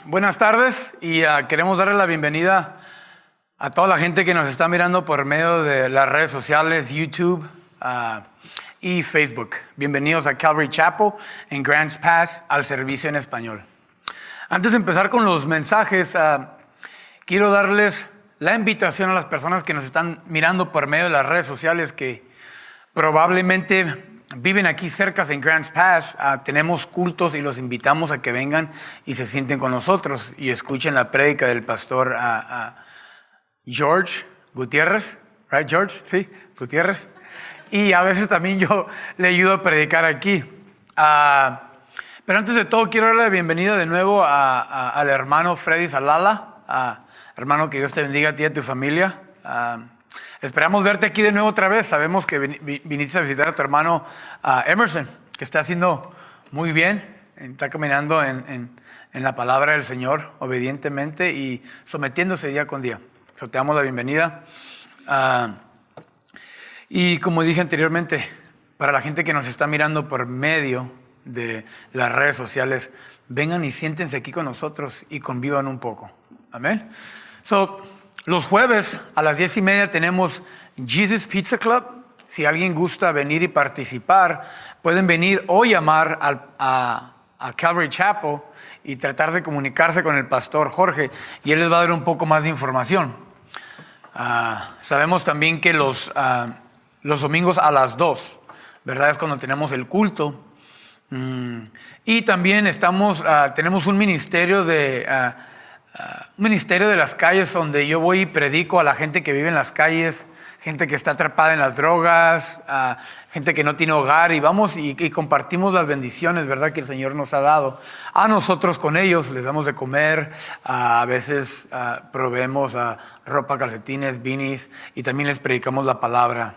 Buenas tardes y queremos darle la bienvenida a toda la gente que nos está mirando por medio de las redes sociales, YouTube y Facebook. Bienvenidos a Calvary Chapel en Grants Pass al servicio en español. Antes de empezar con los mensajes, quiero darles la invitación a las personas que nos están mirando por medio de las redes sociales que probablemente viven aquí cerca en Grants Pass. Tenemos cultos y los invitamos a que vengan y se sienten con nosotros y escuchen la prédica del pastor George Gutiérrez, right George? Sí, Gutiérrez. Y a veces también yo le ayudo a predicar aquí. Pero antes de todo quiero darle la bienvenida de nuevo al hermano Freddy Salala. Hermano, que Dios te bendiga a ti y a tu familia. Esperamos verte aquí de nuevo otra vez. Sabemos que viniste a visitar a tu hermano Emerson, que está haciendo muy bien. Está caminando en la palabra del Señor obedientemente y sometiéndose día con día. So, te damos la bienvenida. Y como dije anteriormente, para la gente que nos está mirando por medio de las redes sociales, vengan y siéntense aquí con nosotros y convivan un poco. Amén. So, los jueves a las 10:30 tenemos Jesus Pizza Club. Si alguien gusta venir y participar, pueden venir o llamar a Calvary Chapel y tratar de comunicarse con el pastor Jorge y él les va a dar un poco más de información. Sabemos también que los domingos a las 2, ¿verdad? Es cuando tenemos el culto. Y también tenemos un ministerio de las calles donde yo voy y predico a la gente que vive en las calles, gente que está atrapada en las drogas, gente que no tiene hogar, y vamos y compartimos las bendiciones, ¿verdad?, que el Señor nos ha dado a nosotros con ellos. Les damos de comer, a veces proveemos ropa, calcetines, beanies, y también les predicamos la palabra.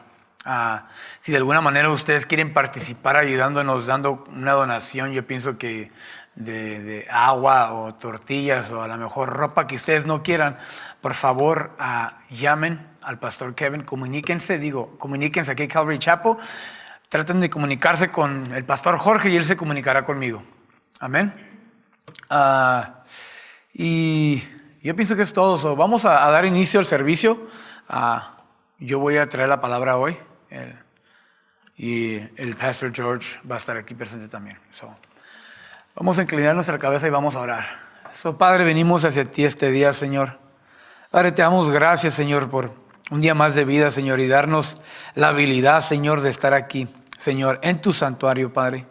Si de alguna manera ustedes quieren participar ayudándonos, dando una donación, yo pienso que de agua o tortillas o a lo mejor ropa que ustedes no quieran, por favor llamen al pastor Kevin, comuníquense aquí en Calvary Chapel, traten de comunicarse con el pastor Jorge y él se comunicará conmigo. Amén. Y yo pienso que es todo. So, vamos a dar inicio al servicio. Yo voy a traer la palabra hoy. Y el pastor George va a estar aquí presente también. So, vamos a inclinar nuestra cabeza y vamos a orar. Padre, venimos hacia ti este día, Señor. Padre, te damos gracias, Señor, por un día más de vida, Señor, y darnos la habilidad, Señor, de estar aquí, Señor, en tu santuario, Padre.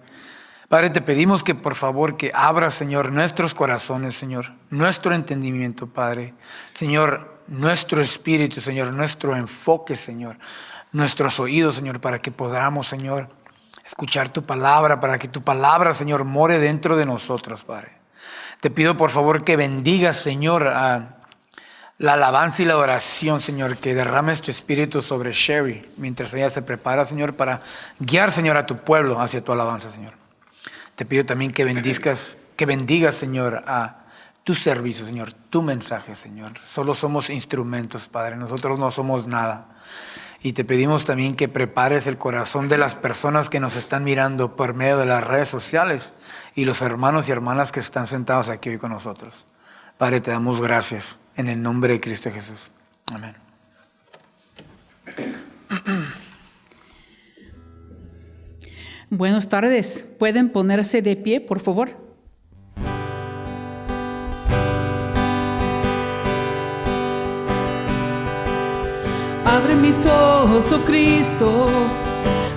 Padre, te pedimos que por favor que abras, Señor, nuestros corazones, Señor, nuestro entendimiento, Padre. Señor, nuestro espíritu, Señor, nuestro enfoque, Señor, nuestros oídos, Señor, para que podamos, Señor, escuchar tu palabra, para que tu palabra, Señor, more dentro de nosotros, Padre. Te pido, por favor, que bendigas, Señor, la alabanza y la oración, Señor, que derrames tu espíritu sobre Sherry mientras ella se prepara, Señor, para guiar, Señor, a tu pueblo hacia tu alabanza, Señor. Te pido también que bendigas, Señor, a tu servicio, Señor, tu mensaje, Señor. Solo somos instrumentos, Padre, nosotros no somos nada. Y te pedimos también que prepares el corazón de las personas que nos están mirando por medio de las redes sociales y los hermanos y hermanas que están sentados aquí hoy con nosotros. Padre, te damos gracias en el nombre de Cristo Jesús. Amén. Buenas tardes. ¿Pueden ponerse de pie, por favor? Abre mis ojos, oh Cristo,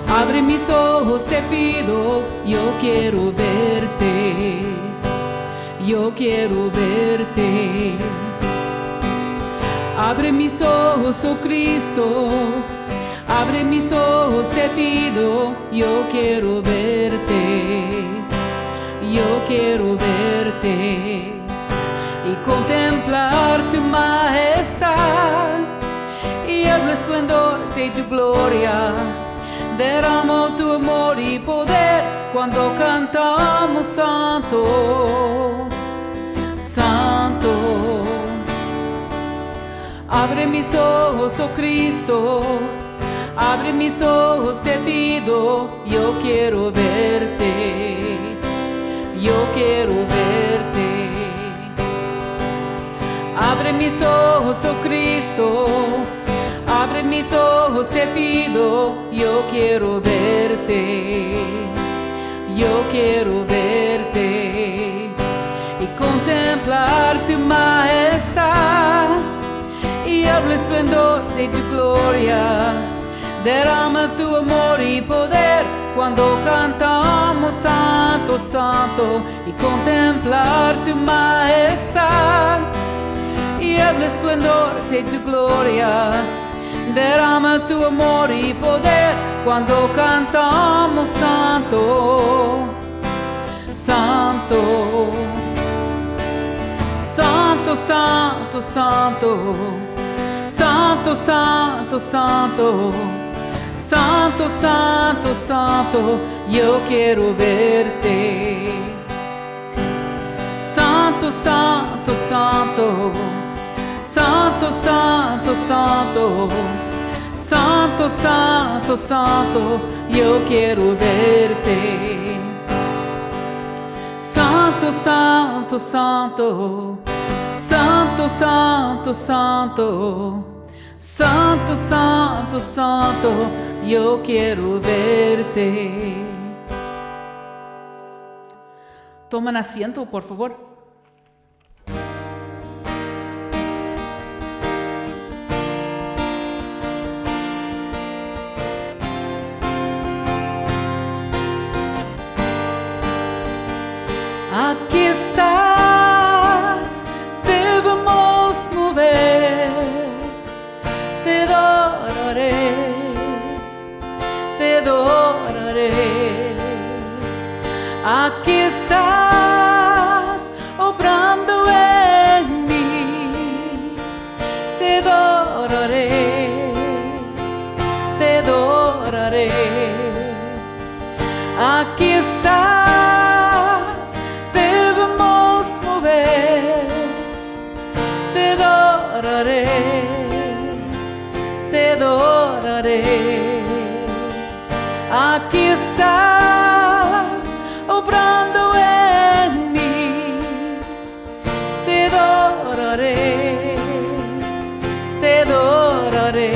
abre mis ojos, te pido, yo quiero verte, yo quiero verte. Abre mis ojos, oh Cristo, abre mis ojos, te pido, yo quiero verte, yo quiero verte y contemplar tu majestad y el esplendor de tu gloria. Derramo tu amor y poder cuando cantamos santo, santo. Abre mis ojos, oh Cristo, abre mis ojos, te pido, yo quiero verte, yo quiero verte. Cristo, abre mis ojos, te pido, yo quiero verte, yo quiero verte y contemplar tu majestad y el esplendor de tu gloria. Derrama tu amor y poder cuando cantamos Santo, Santo, y contemplar tu majestad y el esplendor de tu gloria. Derrama tu amor y poder cuando cantamos Santo, Santo, Santo, Santo, Santo, Santo, Santo, Santo, Santo, Santo, Santo, yo quiero verte. Santo, Santo, Santo, Santo, Santo, Santo, Santo, Santo, Santo, yo quiero verte. Santo, Santo, Santo, Santo, Santo, Santo, Santo, Santo, Santo, yo quiero verte. Tomen asiento, por favor. Aquí estás, debemos mover, te adoraré, te adoraré. Aquí estás, obrando en mí, te adoraré, te adoraré. Aquí estás, debemos mover, te adoraré, te adoraré. Aquí estás, obrando en mí, te adoraré, te adoraré.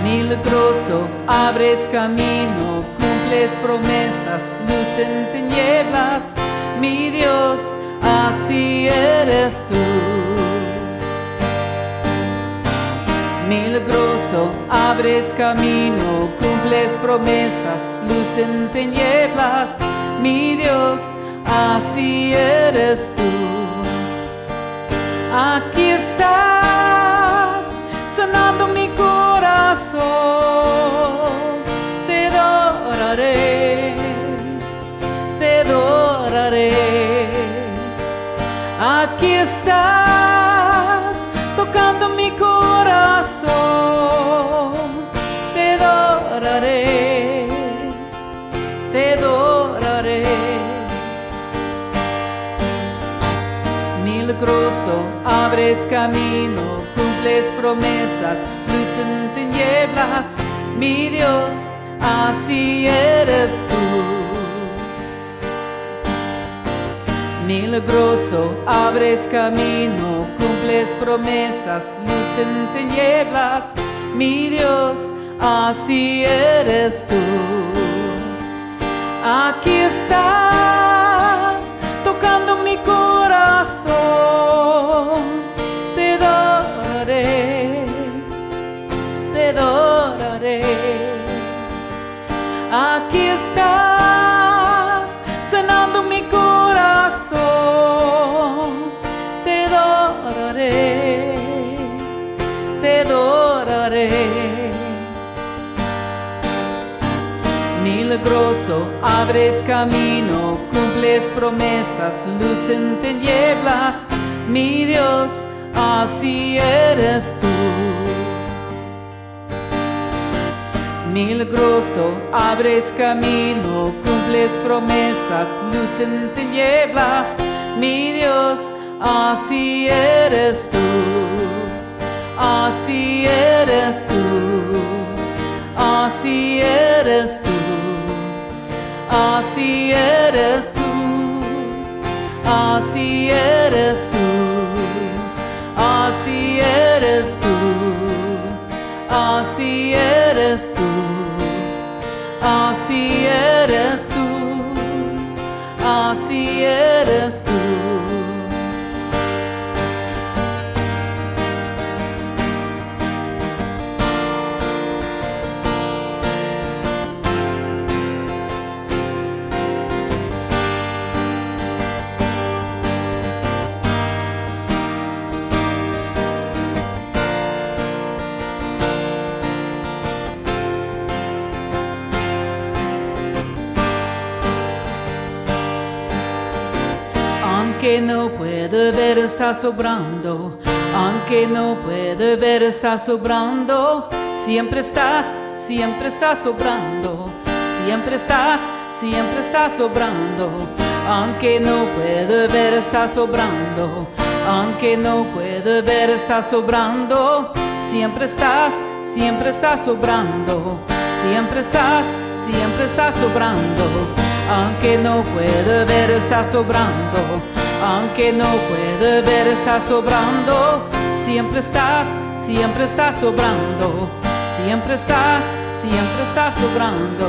Milagroso, abres camino, cumples promesas, luz en tinieblas, mi Dios, así eres tú. Milagroso, abres camino, cumples promesas, luz en tinieblas, mi Dios, así eres tú. Aquí estás, sanando mi corazón, te adoraré, te adoraré. Aquí estás, tocando mi corazón, te adoraré, te adoraré. Milagroso, abres camino, cumples promesas, luz en tinieblas, mi Dios, así eres tú. Milagroso, abres camino, cumples promesas, luz en tinieblas, mi Dios, así eres tú. Aquí estás, tocando mi corazón, te adoraré, te adoraré. Aquí estás, sanando mi corazón, te adoraré, te adoraré. Milagroso, abres camino, cumples promesas, luz en tinieblas, mi Dios, así eres tú. Milagroso, abres camino, cumples promesas, luz en tinieblas, mi Dios, así eres tú, así eres tú, así eres tú, así eres tú, así eres tú. así eres tú, así eres tú, así eres tú. Aunque no puede ver, está sobrando. Aunque no puede ver, está sobrando. Siempre estás sobrando. Siempre estás sobrando. Aunque no puede ver, está sobrando. Aunque no puede ver, está sobrando. Siempre estás sobrando. Siempre estás sobrando. Aunque no puede ver, está sobrando. Aunque no puede ver, está sobrando. Siempre estás sobrando. Siempre estás sobrando.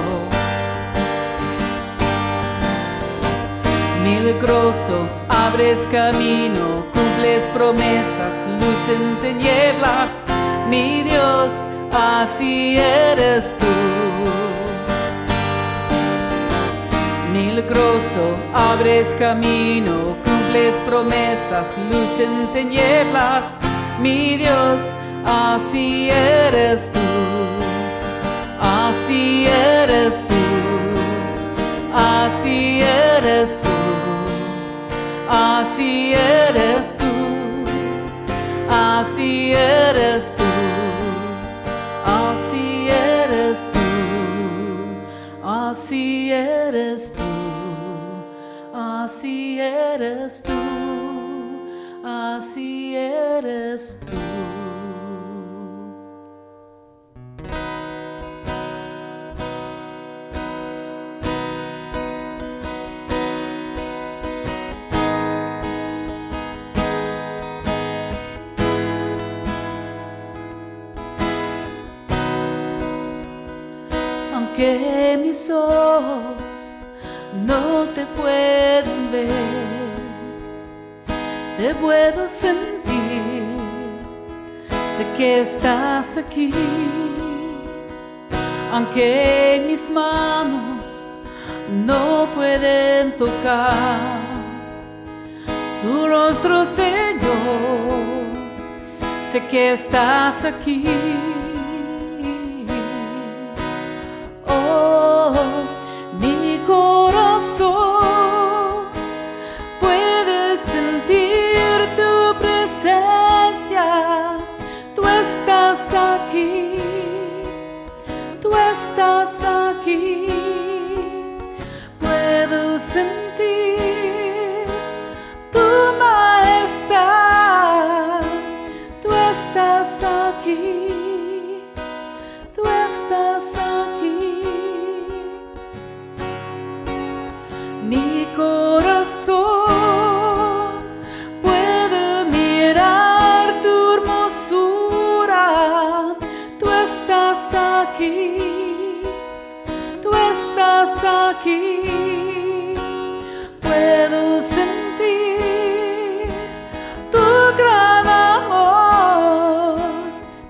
Milagroso, abres camino, cumples promesas, luz en tinieblas. Mi Dios, así eres tú. Milagroso, abres camino, cumples promesas, luz en tinieblas. Mi Dios, así eres tú, así eres tú, así eres tú, así eres tú, así eres tú, así eres tú. Así eres tú, así eres tú, así eres tú. Aunque mis ojos no te pueden ver, te puedo sentir, sé que estás aquí. Aunque mis manos no pueden tocar tu rostro, Señor, sé que estás aquí. Mi corazón puede sentir tu presencia. Tú estás aquí, tú estás aquí. Puedo sentir tu majestad. Tú estás aquí, tú estás aquí. Mi corazón puede mirar tu hermosura. Tú estás aquí, tú estás aquí. Puedo sentir tu gran amor.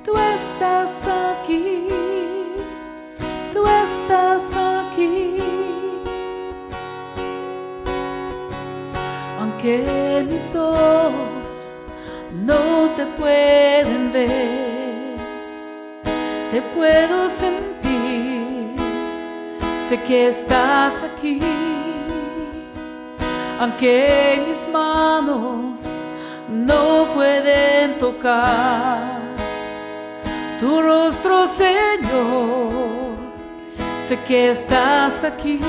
Tú estás aquí, tú estás aquí. Aunque mis ojos no te pueden ver, te puedo sentir, sé que estás aquí. Aunque mis manos no pueden tocar tu rostro, Señor, sé que estás aquí.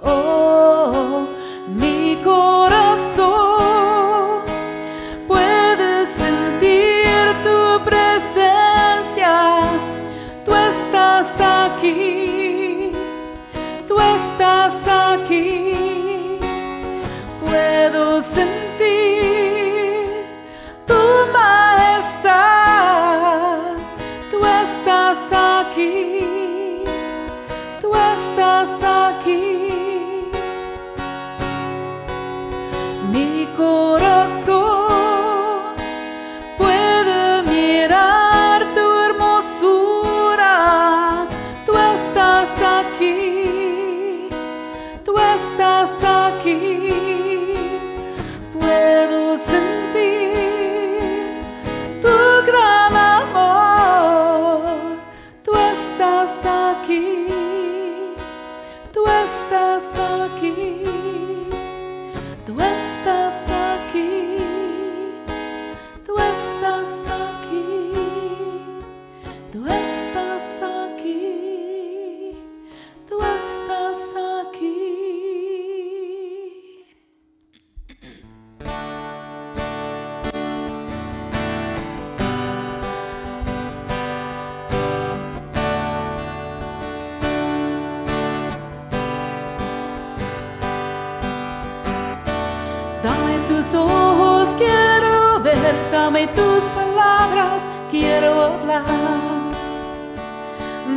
Oh, mi corazón puede sentir tu presencia. Tú estás aquí, tú estás aquí. Puedo sentir tu majestad. aquí, tú estás aquí, tú estás aquí, tú estás aquí, tú estás aquí, tú estás aquí. Dame tus ojos, quiero ver, dame tus palabras, quiero hablar.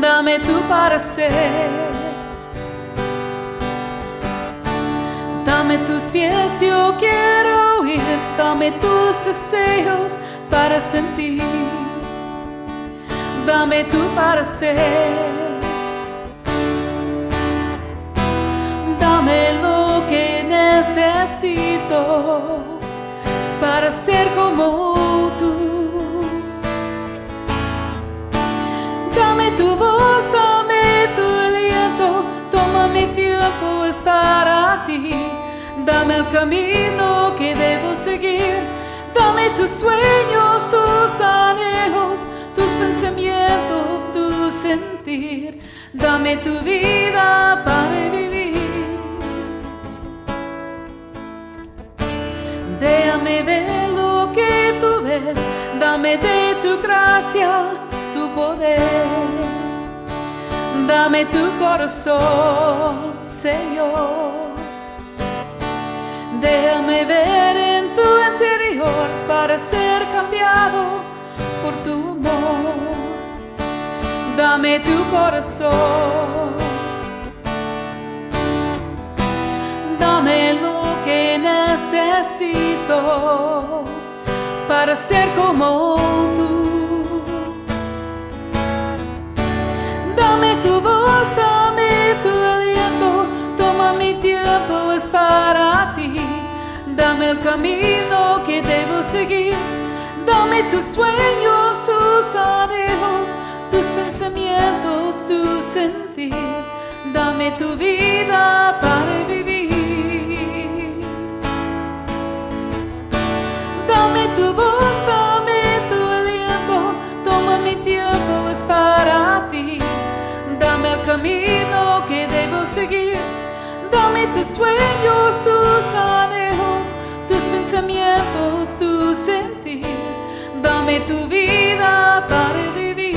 Dame tu parecer, dame tus pies, yo quiero oír, dame tus deseos para sentir. Dame tu parecer, dame lo que necesito para ser como tú. Dame tu voz, dame tu aliento, toma mi tiempo, es para ti. Dame el camino que debo seguir, dame tus sueños, tus anhelos, tus pensamientos, tu sentir. Dame tu vida para vivir. Déjame ver lo que tú ves, dame de tu gracia, tu poder. Dame tu corazón, Señor. Déjame ver en tu interior para ser cambiado por tu amor. Dame tu corazón, dame lo que necesito para ser como tú. Dame tu voz, dame tu aliento, toma mi tiempo, es para ti. Dame el camino que debo seguir, dame tus sueños, tus anhelos, tus pensamientos, tu sentir. Dame tu vida para vivir. Dame tu voz, dame tu aliento, toma mi tiempo, es para ti. Dame el camino que debo seguir, dame tus sueños, tus anhelos, tus pensamientos, tu sentir. Dame tu vida para vivir.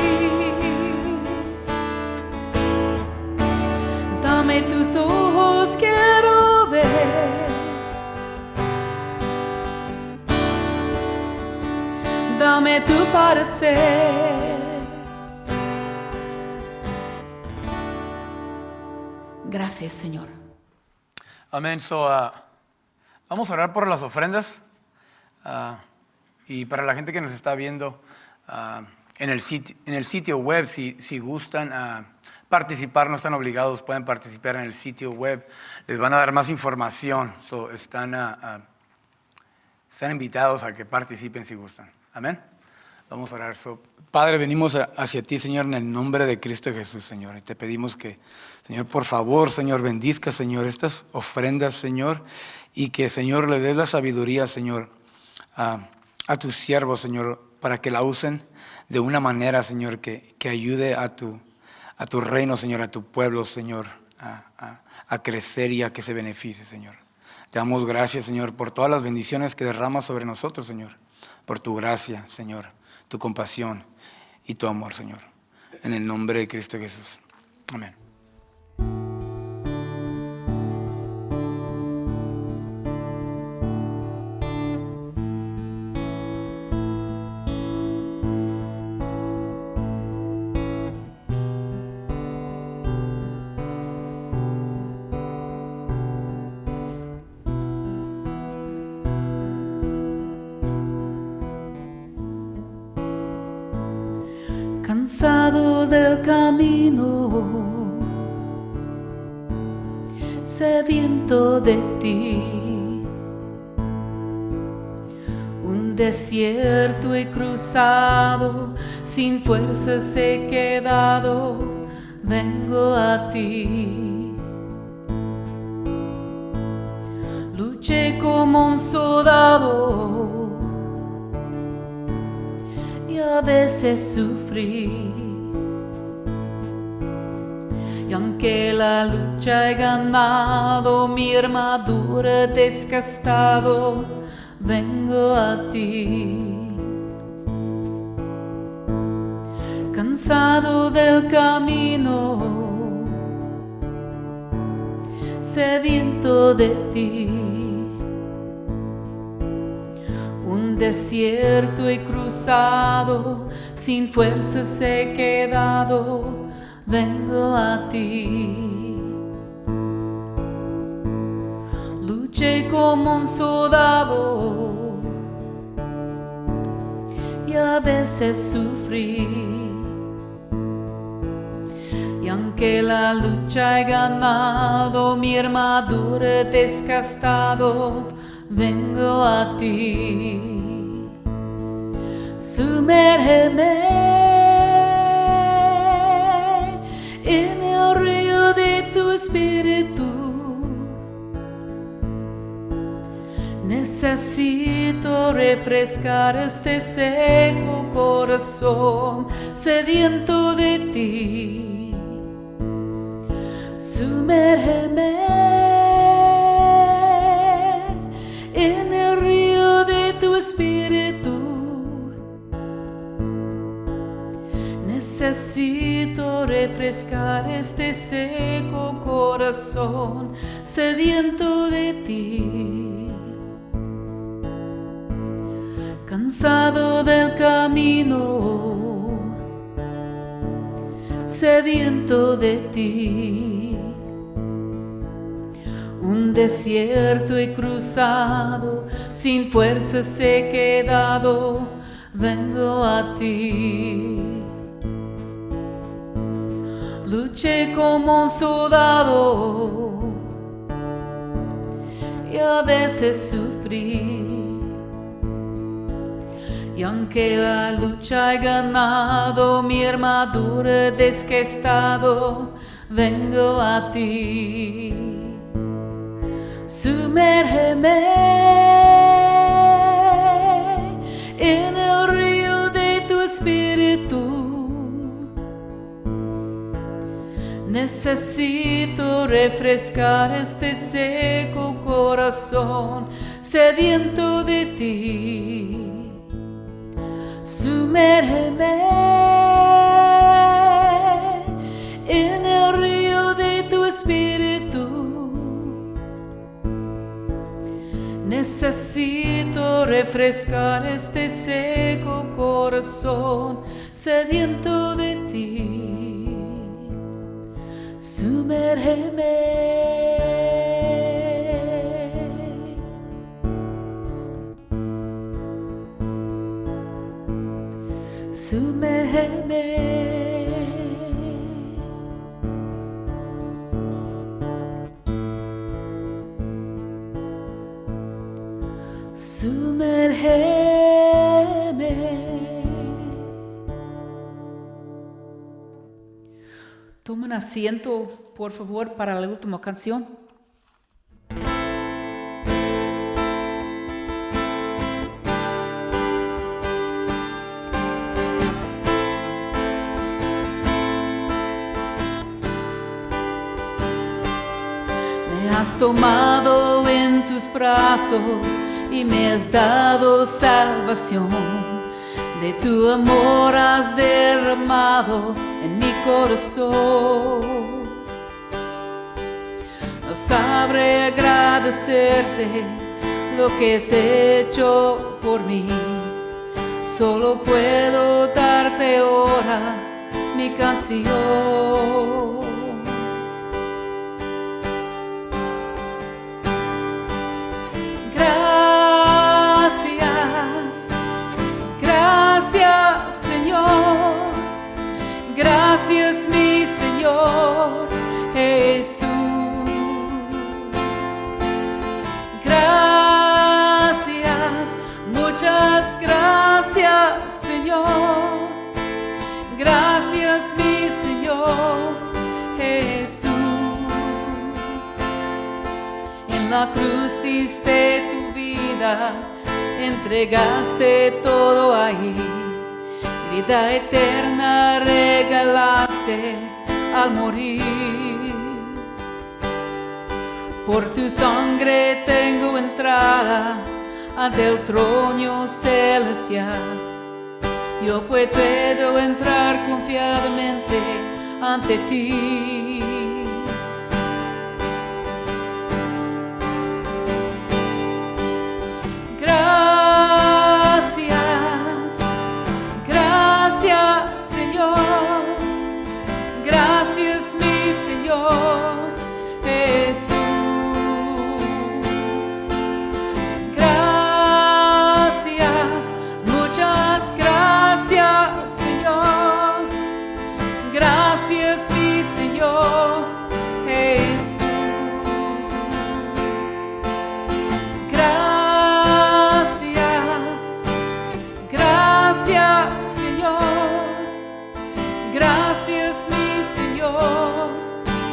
Dame tus ojos, quiero ver. Dame tu parecer. Gracias, Señor. Amén. Vamos a orar por las ofrendas y para la gente que nos está viendo en el sitio web, si gustan participar, no están obligados, pueden participar en el sitio web. Les van a dar más información. Están invitados a que participen si gustan. Amén. Vamos a orar. Padre, venimos hacia ti, Señor, en el nombre de Cristo Jesús, Señor. Y te pedimos que, Señor, por favor, Señor, bendizca, Señor, estas ofrendas, Señor. Y que, Señor, le des la sabiduría, Señor, a tus siervos, Señor, para que la usen de una manera, Señor, que ayude a tu reino, Señor, a tu pueblo, Señor, a crecer y a que se beneficie, Señor. Te damos gracias, Señor, por todas las bendiciones que derramas sobre nosotros, Señor. Por tu gracia, Señor, tu compasión y tu amor, Señor. En el nombre de Cristo Jesús. Amén. Cansado del camino, sediento de ti, un desierto he cruzado, sin fuerzas he quedado, vengo a ti. Luché como un soldado y a veces sufrí. Y aunque la lucha he ganado, mi armadura desgastado, vengo a ti. Cansado del camino, sediento de ti. Un desierto he cruzado, sin fuerzas he quedado, vengo a ti. Luché como un soldado y a veces sufrí. Y aunque la lucha he ganado, mi armadura desgastado, vengo a ti. Sumérgeme en el río de tu espíritu. Necesito refrescar este seco corazón sediento de ti. Sumérgeme en el río de tu espíritu. Necesito refrescar este seco corazón sediento de ti. Cansado del camino, sediento de ti. Un desierto he cruzado, sin fuerzas he quedado, vengo a ti. Luché como un soldado y a veces sufrí. Y aunque la lucha he ganado, mi armadura desgastado, vengo a ti. Sumérgeme en el río de tu espíritu. Necesito refrescar este seco corazón sediento de ti. Sumérgeme en el río de tu espíritu. Necesito refrescar este seco corazón sediento de ti. Sumérgeme. Sumérgeme. Sumérgeme. Tomen asiento, por favor, para la última canción. Me has tomado en tus brazos y me has dado salvación. De tu amor has derramado en mi corazón. No sabré agradecerte lo que has hecho por mí. Solo puedo darte ahora mi canción. Gracias, mi Señor Jesús. Gracias, muchas gracias, Señor. Gracias, mi Señor En la cruz diste tu vida, entregaste todo ahí. Vida eterna regalaste al morir. Por tu sangre tengo entrada ante el trono celestial. Yo puedo entrar confiadamente ante ti. Gracias, Señor. Gracias, mi Señor Jesús. Gracias, muchas gracias, Señor. Gracias, mi Señor Jesús. Gracias, Señor. Gracias, mi Señor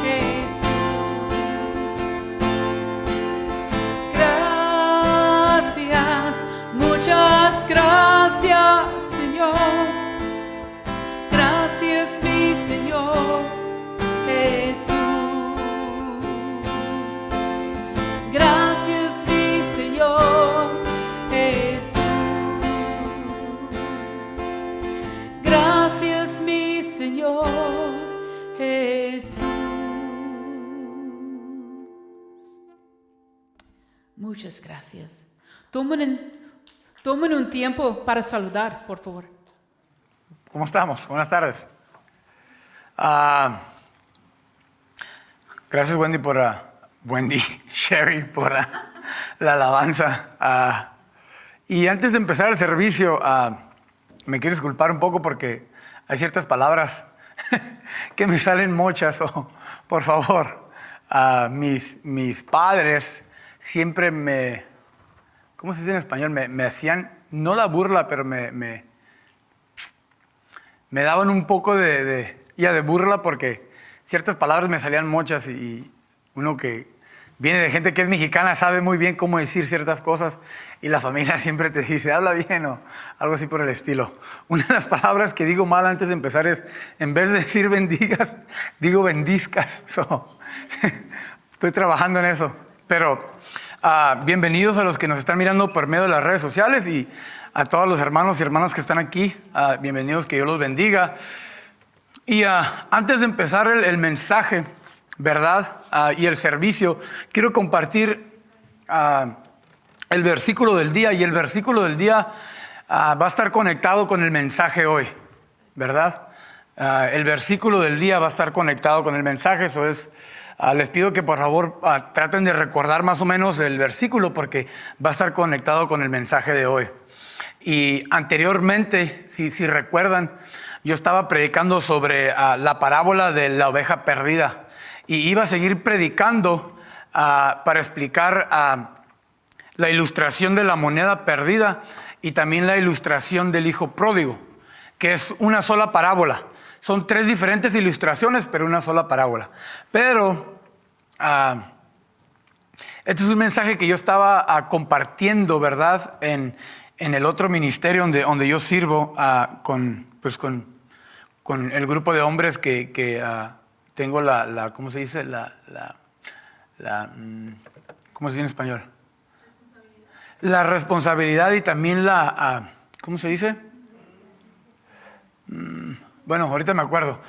Jesús. Gracias, muchas gracias, Señor. Gracias, mi Señor Jesús. Gracias, mi Señor Jesús. Gracias, mi Señor Jesús. Muchas gracias. Tomen un tiempo para saludar, por favor. ¿Cómo estamos? Buenas tardes. Gracias, Wendy, Sherry, por la alabanza. Y antes de empezar el servicio, me quiero disculpar un poco porque hay ciertas palabras que me salen mochas. Por favor, mis padres siempre ¿cómo se dice en español? Me hacían, no la burla, pero me daban un poco de burla porque ciertas palabras me salían mochas y uno que viene de gente que es mexicana sabe muy bien cómo decir ciertas cosas y la familia siempre te dice, habla bien o algo así por el estilo. Una de las palabras que digo mal antes de empezar es, en vez de decir bendigas, digo bendizcas. Estoy trabajando en eso. Pero bienvenidos a los que nos están mirando por medio de las redes sociales y a todos los hermanos y hermanas que están aquí. Bienvenidos, que Dios los bendiga. Y antes de empezar el mensaje, ¿verdad? Y el servicio, quiero compartir el versículo del día. Y el versículo del día va a estar conectado con el mensaje hoy, ¿verdad? El versículo del día va a estar conectado con el mensaje. Eso es, les pido que por favor traten de recordar más o menos el versículo porque va a estar conectado con el mensaje de hoy. Y anteriormente, si recuerdan, yo estaba predicando sobre la parábola de la oveja perdida. Y iba a seguir predicando para explicar la ilustración de la moneda perdida y también la ilustración del hijo pródigo, que es una sola parábola. Son 3 diferentes ilustraciones, pero una sola parábola. Pero este es un mensaje que yo estaba compartiendo, ¿verdad? En el otro ministerio donde yo sirvo con el grupo de hombres que tengo ¿cómo se dice? ¿Cómo se dice en español? La responsabilidad y también ¿cómo se dice? Bueno, ahorita me acuerdo.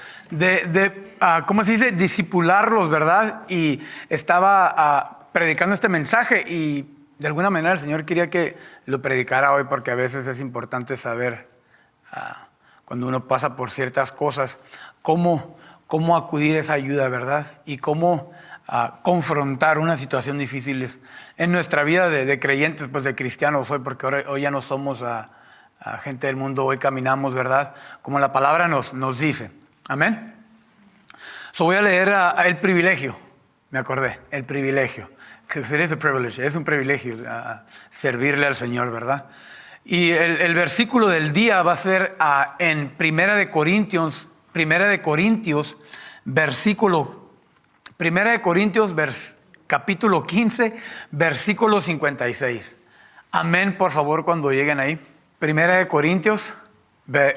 ¿Cómo se dice? Discipularlos, ¿verdad? Y estaba predicando este mensaje y de alguna manera el Señor quería que lo predicara hoy porque a veces es importante saber cuando uno pasa por ciertas cosas cómo acudir a esa ayuda, ¿verdad? Y cómo confrontar una situación difícil en nuestra vida de creyentes, pues de cristianos hoy, porque hoy ya no somos gente del mundo, hoy caminamos, ¿verdad? Como la palabra nos dice. Amén. Voy a leer el privilegio, me acordé, el privilegio. Que es un privilege, es un privilegio servirle al Señor, ¿verdad? Y el versículo del día va a ser en Primera de Corintios, capítulo 15, versículo 56. Amén, por favor, cuando lleguen ahí. Primera de Corintios,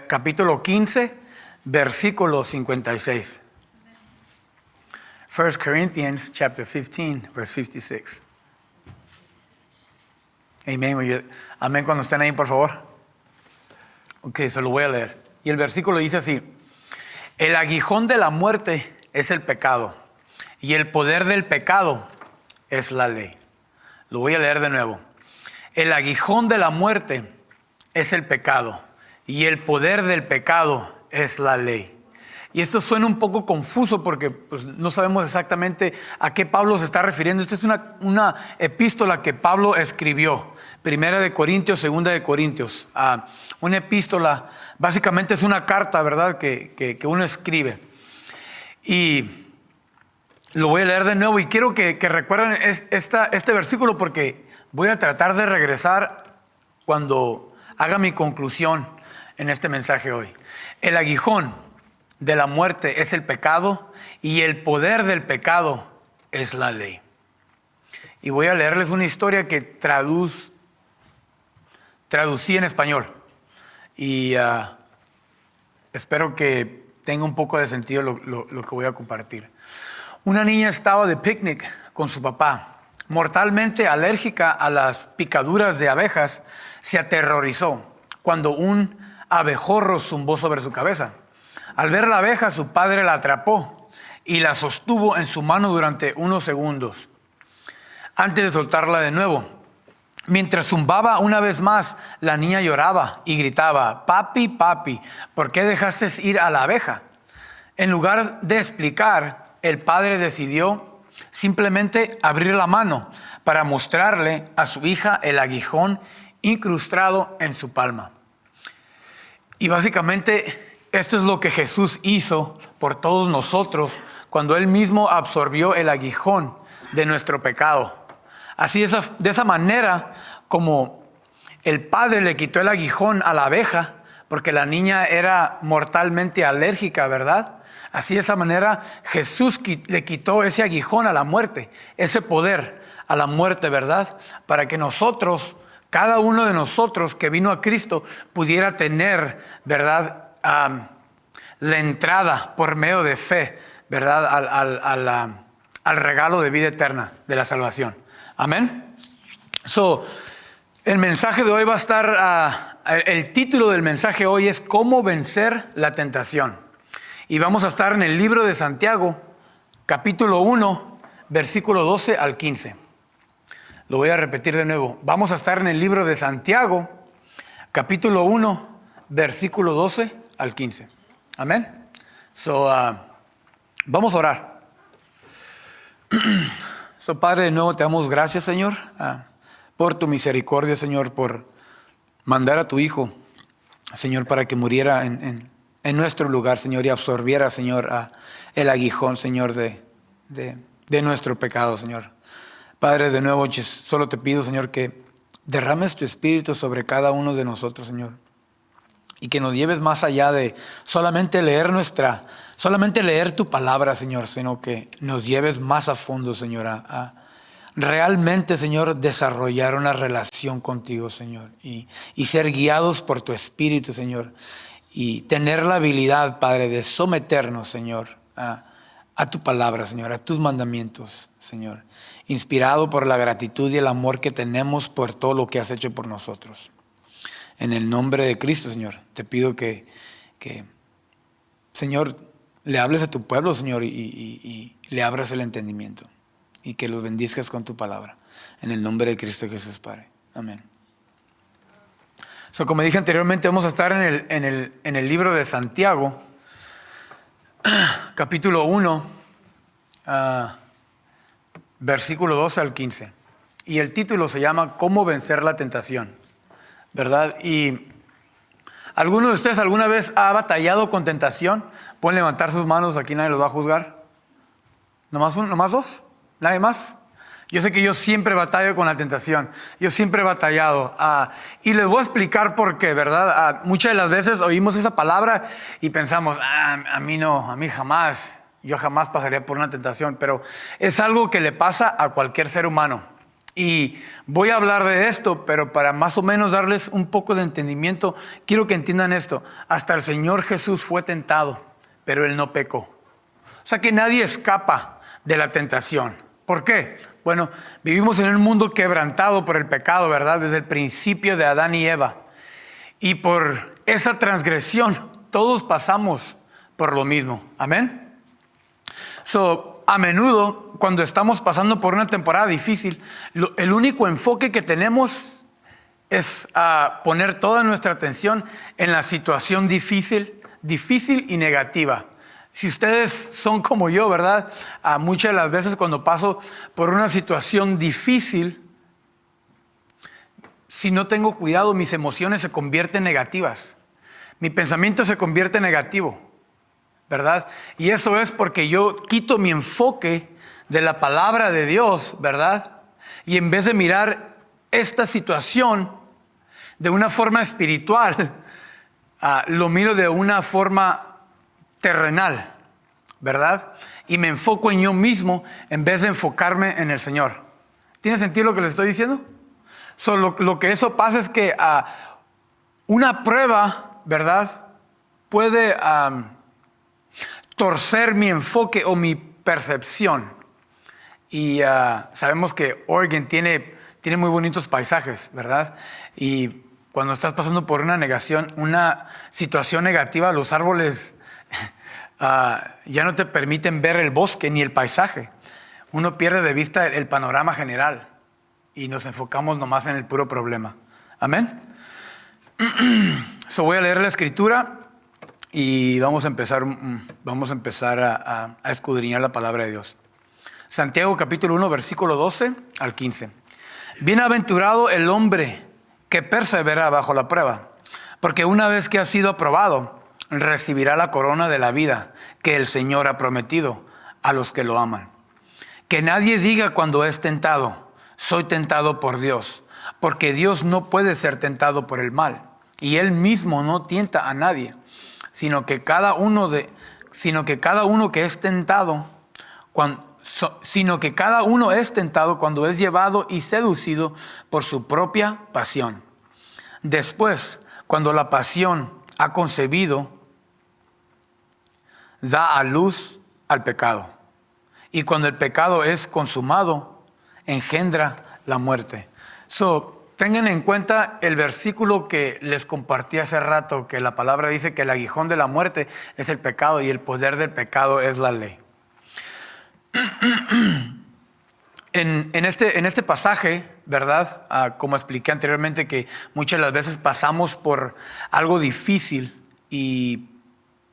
capítulo 15, versículo 56. 1 Corinthians chapter 15, verse 56. Amén. Amén cuando estén ahí, por favor. Ok, se lo voy a leer. Y el versículo dice así: el aguijón de la muerte es el pecado, y el poder del pecado es la ley. Lo voy a leer de nuevo. El aguijón de la muerte es el pecado, y el poder del pecado es la ley. Y esto suena un poco confuso porque pues, no sabemos exactamente a qué Pablo se está refiriendo. Esta es una epístola que Pablo escribió. Primera de Corintios, segunda de Corintios. Una epístola, básicamente es una carta, ¿verdad? Que uno escribe. Y lo voy a leer de nuevo y quiero que recuerden este versículo porque voy a tratar de regresar cuando haga mi conclusión en este mensaje hoy. El aguijón de la muerte es el pecado y el poder del pecado es la ley. Y voy a leerles una historia que traducí en español y espero que tenga un poco de sentido lo que voy a compartir. Una niña estaba de picnic con su papá. Mortalmente alérgica a las picaduras de abejas, se aterrorizó cuando un abejorro zumbó sobre su cabeza. Al ver la abeja, su padre la atrapó y la sostuvo en su mano durante unos segundos antes de soltarla de nuevo. Mientras zumbaba una vez más, la niña lloraba y gritaba: papi, papi, ¿por qué dejaste ir a la abeja? En lugar de explicar, el padre decidió simplemente abrir la mano para mostrarle a su hija el aguijón incrustado en su palma. Y básicamente esto es lo que Jesús hizo por todos nosotros cuando Él mismo absorbió el aguijón de nuestro pecado. Así de esa manera como el padre le quitó el aguijón a la abeja porque la niña era mortalmente alérgica, ¿verdad? Así de esa manera Jesús le quitó ese aguijón a la muerte, ese poder a la muerte, ¿verdad? Para que nosotros, cada uno de nosotros que vino a Cristo, pudiera tener, ¿verdad?, la entrada por medio de fe, ¿verdad?, al regalo de vida eterna de la salvación. Amén. El mensaje de hoy va a estar, el título del mensaje hoy es ¿Cómo vencer la tentación? Y vamos a estar en el libro de Santiago, capítulo 1, versículo 12 al 15. Lo voy a repetir de nuevo. Vamos a estar en el libro de Santiago, capítulo 1, versículo 12 al 15. Amén. Vamos a orar. Padre, de nuevo te damos gracias, Señor, por tu misericordia, Señor, por mandar a tu Hijo, Señor, para que muriera en nuestro lugar, Señor, y absorbiera, Señor, el aguijón, Señor, de nuestro pecado, Señor. Padre, de nuevo, solo te pido, Señor, que derrames tu Espíritu sobre cada uno de nosotros, Señor. Y que nos lleves más allá de solamente leer tu palabra, Señor, sino que nos lleves más a fondo, Señor, a realmente, Señor, desarrollar una relación contigo, Señor, y ser guiados por tu Espíritu, Señor, y tener la habilidad, Padre, de someternos, Señor, a tu palabra, Señor, a tus mandamientos, Señor, inspirado por la gratitud y el amor que tenemos por todo lo que has hecho por nosotros. En el nombre de Cristo, Señor, te pido que Señor, le hables a tu pueblo, Señor, y le abras el entendimiento y que los bendizcas con tu palabra. En el nombre de Cristo Jesús, Padre. Amén. Como dije anteriormente, vamos a estar en el libro de Santiago, capítulo 1, versículo 12 al 15. Y el título se llama ¿Cómo vencer la tentación? ¿Verdad? Y ¿alguno de ustedes alguna vez ha batallado con tentación? Pueden levantar sus manos, aquí nadie los va a juzgar. ¿Nomás dos? ¿Nadie más? Yo sé que yo siempre batallo con la tentación. Yo siempre he batallado. Y les voy a explicar por qué, ¿verdad? Muchas de las veces oímos esa palabra y pensamos, a mí no, a mí jamás. Yo jamás pasaría por una tentación, pero es algo que le pasa a cualquier ser humano. Y voy a hablar de esto, pero para más o menos darles un poco de entendimiento, quiero que entiendan esto. Hasta el Señor Jesús fue tentado, pero Él no pecó. O sea que nadie escapa de la tentación. ¿Por qué? Bueno, vivimos en un mundo quebrantado por el pecado, ¿verdad? Desde el principio de Adán y Eva. Y por esa transgresión, todos pasamos por lo mismo. Amén. A menudo, cuando estamos pasando por una temporada difícil, el único enfoque que tenemos es poner toda nuestra atención en la situación difícil y negativa. Si ustedes son como yo, ¿verdad? Muchas de las veces cuando paso por una situación difícil, si no tengo cuidado, mis emociones se convierten negativas. Mi pensamiento se convierte negativo, ¿verdad? Y eso es porque yo quito mi enfoque de la palabra de Dios, ¿verdad? Y en vez de mirar esta situación de una forma espiritual, lo miro de una forma terrenal, ¿verdad? Y me enfoco en yo mismo en vez de enfocarme en el Señor. ¿Tiene sentido lo que les estoy diciendo? Lo que eso pasa es que una prueba, ¿verdad? Puede torcer mi enfoque o mi percepción. Y sabemos que Oregon tiene muy bonitos paisajes, ¿verdad? Y cuando estás pasando por una situación negativa, los árboles ya no te permiten ver el bosque ni el paisaje. Uno pierde de vista el panorama general y nos enfocamos nomás en el puro problema. Amén. Voy a leer la escritura y vamos a empezar a escudriñar la palabra de Dios. Santiago capítulo 1, versículo 12 al 15. Bienaventurado el hombre que persevera bajo la prueba, porque una vez que ha sido aprobado, recibirá la corona de la vida que el Señor ha prometido a los que lo aman. Que nadie diga cuando es tentado, soy tentado por Dios, porque Dios no puede ser tentado por el mal, y Él mismo no tienta a nadie, sino que cada uno que es tentado, cuando es llevado y seducido por su propia pasión. Después, cuando la pasión ha concebido, da a luz al pecado. Y cuando el pecado es consumado, engendra la muerte. Tengan en cuenta el versículo que les compartí hace rato, que la palabra dice que el aguijón de la muerte es el pecado y el poder del pecado es la ley. En este pasaje, ¿verdad? Como expliqué anteriormente, que muchas de las veces pasamos por algo difícil y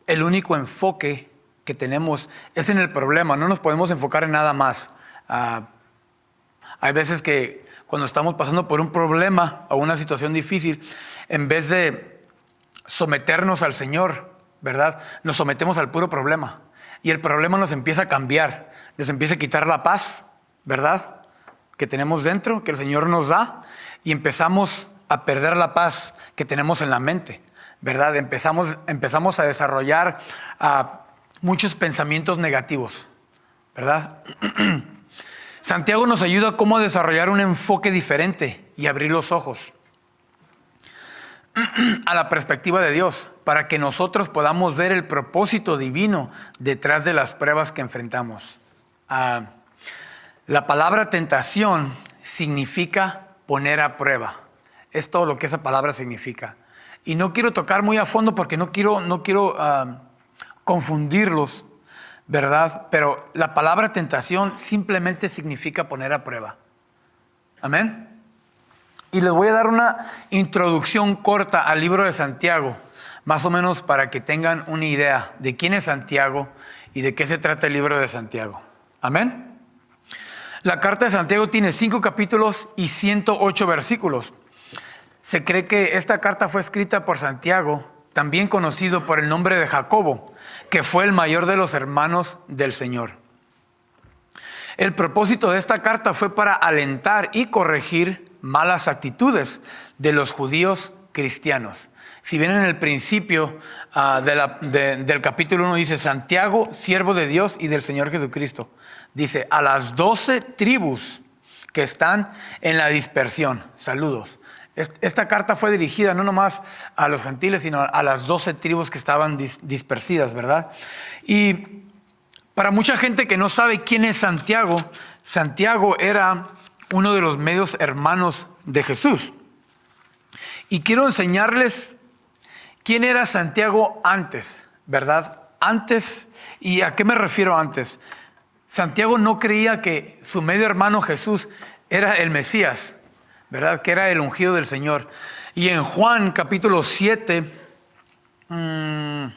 el único enfoque que tenemos es en el problema. No nos podemos enfocar en nada más. Hay veces que cuando estamos pasando por un problema o una situación difícil, en vez de someternos al Señor, ¿verdad? Nos sometemos al puro problema. Y el problema nos empieza a cambiar, nos empieza a quitar la paz, ¿verdad? Que tenemos dentro, que el Señor nos da, y empezamos a perder la paz que tenemos en la mente, ¿verdad? Empezamos a desarrollar muchos pensamientos negativos, ¿verdad? Santiago nos ayuda a cómo desarrollar un enfoque diferente y abrir los ojos a la perspectiva de Dios, para que nosotros podamos ver el propósito divino detrás de las pruebas que enfrentamos. La palabra tentación significa poner a prueba. Es todo lo que esa palabra significa. Y no quiero tocar muy a fondo porque no quiero confundirlos, ¿verdad? Pero la palabra tentación simplemente significa poner a prueba. Amén. Y les voy a dar una introducción corta al libro de Santiago, más o menos para que tengan una idea de quién es Santiago y de qué se trata el libro de Santiago. Amén. La carta de Santiago tiene 5 capítulos y 108 versículos. Se cree que esta carta fue escrita por Santiago, también conocido por el nombre de Jacobo, que fue el mayor de los hermanos del Señor. El propósito de esta carta fue para alentar y corregir malas actitudes de los judíos cristianos. Si bien en el principio del capítulo 1 dice Santiago, siervo de Dios y del Señor Jesucristo. Dice a las 12 tribus que están en la dispersión. Saludos. Esta carta fue dirigida no nomás a los gentiles, sino a las 12 tribus que estaban dispersidas, ¿verdad? Y para mucha gente que no sabe quién es Santiago, Santiago era uno de los medios hermanos de Jesús. Y quiero enseñarles quién era Santiago antes, ¿verdad? Antes, ¿y a qué me refiero antes? Santiago no creía que su medio hermano Jesús era el Mesías, ¿verdad? Que era el ungido del Señor. Y en Juan capítulo 7, en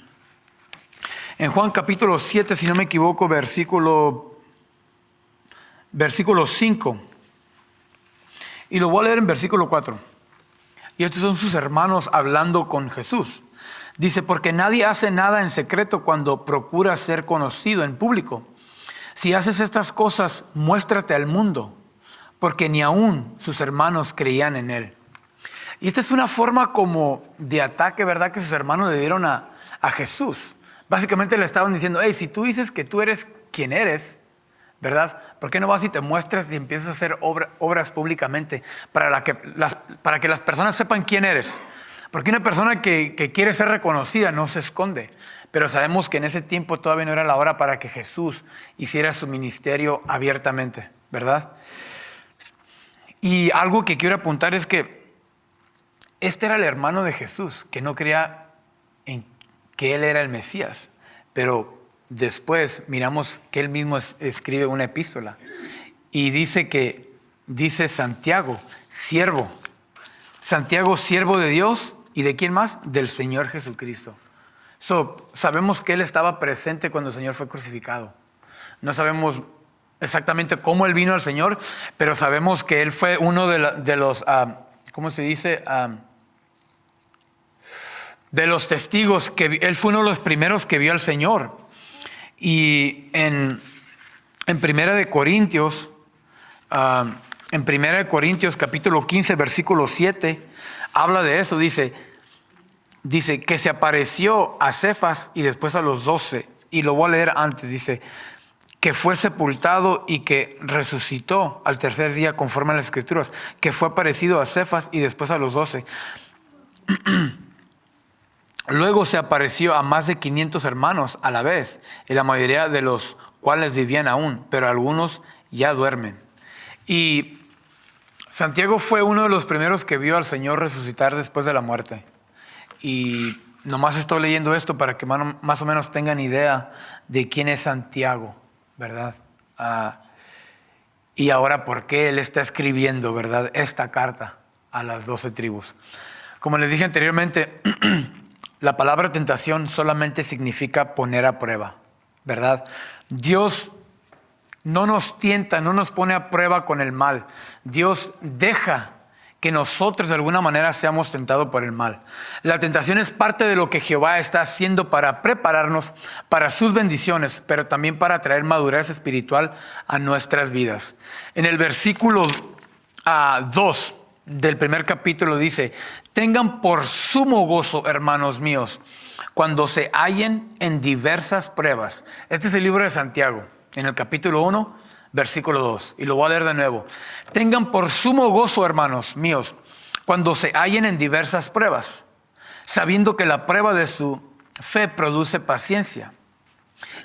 Juan capítulo 7, si no me equivoco, versículo 5. Y lo voy a leer en versículo 4. Y estos son sus hermanos hablando con Jesús. Dice, porque nadie hace nada en secreto cuando procura ser conocido en público. Si haces estas cosas, muéstrate al mundo, porque ni aún sus hermanos creían en él. Y esta es una forma como de ataque, ¿verdad? Que sus hermanos le dieron a Jesús. Básicamente le estaban diciendo, hey, si tú dices que tú eres quien eres, ¿verdad? ¿Por qué no vas y te muestras y empiezas a hacer obras públicamente para que las personas sepan quién eres? Porque una persona que quiere ser reconocida no se esconde. Pero sabemos que en ese tiempo todavía no era la hora para que Jesús hiciera su ministerio abiertamente, ¿verdad? Y algo que quiero apuntar es que este era el hermano de Jesús, que no creía en que él era el Mesías. Pero después miramos que él mismo escribe una epístola y dice Santiago, siervo. Santiago, siervo de Dios y ¿de quién más? Del Señor Jesucristo. Sabemos que él estaba presente cuando el Señor fue crucificado. No sabemos exactamente cómo él vino al Señor, pero sabemos que él fue uno de los, ¿cómo se dice? De los testigos, que él fue uno de los primeros que vio al Señor. Y en Primera de Corintios, capítulo 15, versículo 7, habla de eso, dice que se apareció a Cefas y después a los 12, y lo voy a leer antes, dice que fue sepultado y que resucitó al tercer día conforme a las Escrituras, que fue aparecido a Cefas y después a los 12. Luego se apareció a más de 500 hermanos a la vez, y la mayoría de los cuales vivían aún, pero algunos ya duermen. Y Santiago fue uno de los primeros que vio al Señor resucitar después de la muerte. Y nomás estoy leyendo esto para que más o menos tengan idea de quién es Santiago, ¿verdad? Y ahora por qué él está escribiendo, ¿verdad? Esta carta a las 12 tribus. Como les dije anteriormente, la palabra tentación solamente significa poner a prueba, ¿verdad? Dios no nos tienta, no nos pone a prueba con el mal. Dios deja que nosotros de alguna manera seamos tentados por el mal. La tentación es parte de lo que Jehová está haciendo para prepararnos para sus bendiciones, pero también para traer madurez espiritual a nuestras vidas. En el versículo 2 del primer capítulo dice, tengan por sumo gozo, hermanos míos, cuando se hallen en diversas pruebas. Este es el libro de Santiago, en el capítulo 1, versículo 2, y lo voy a leer de nuevo. Tengan por sumo gozo, hermanos míos, cuando se hallen en diversas pruebas, sabiendo que la prueba de su fe produce paciencia,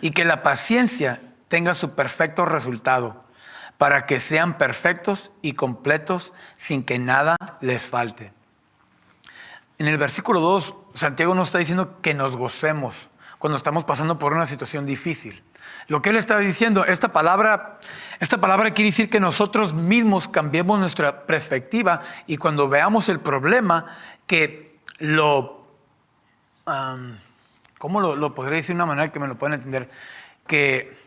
y que la paciencia tenga su perfecto resultado, para que sean perfectos y completos sin que nada les falte. En el versículo 2, Santiago nos está diciendo que nos gocemos cuando estamos pasando por una situación difícil. Lo que él está diciendo, esta palabra quiere decir que nosotros mismos cambiemos nuestra perspectiva y cuando veamos el problema, que ¿cómo lo podría decir de una manera que me lo puedan entender? Que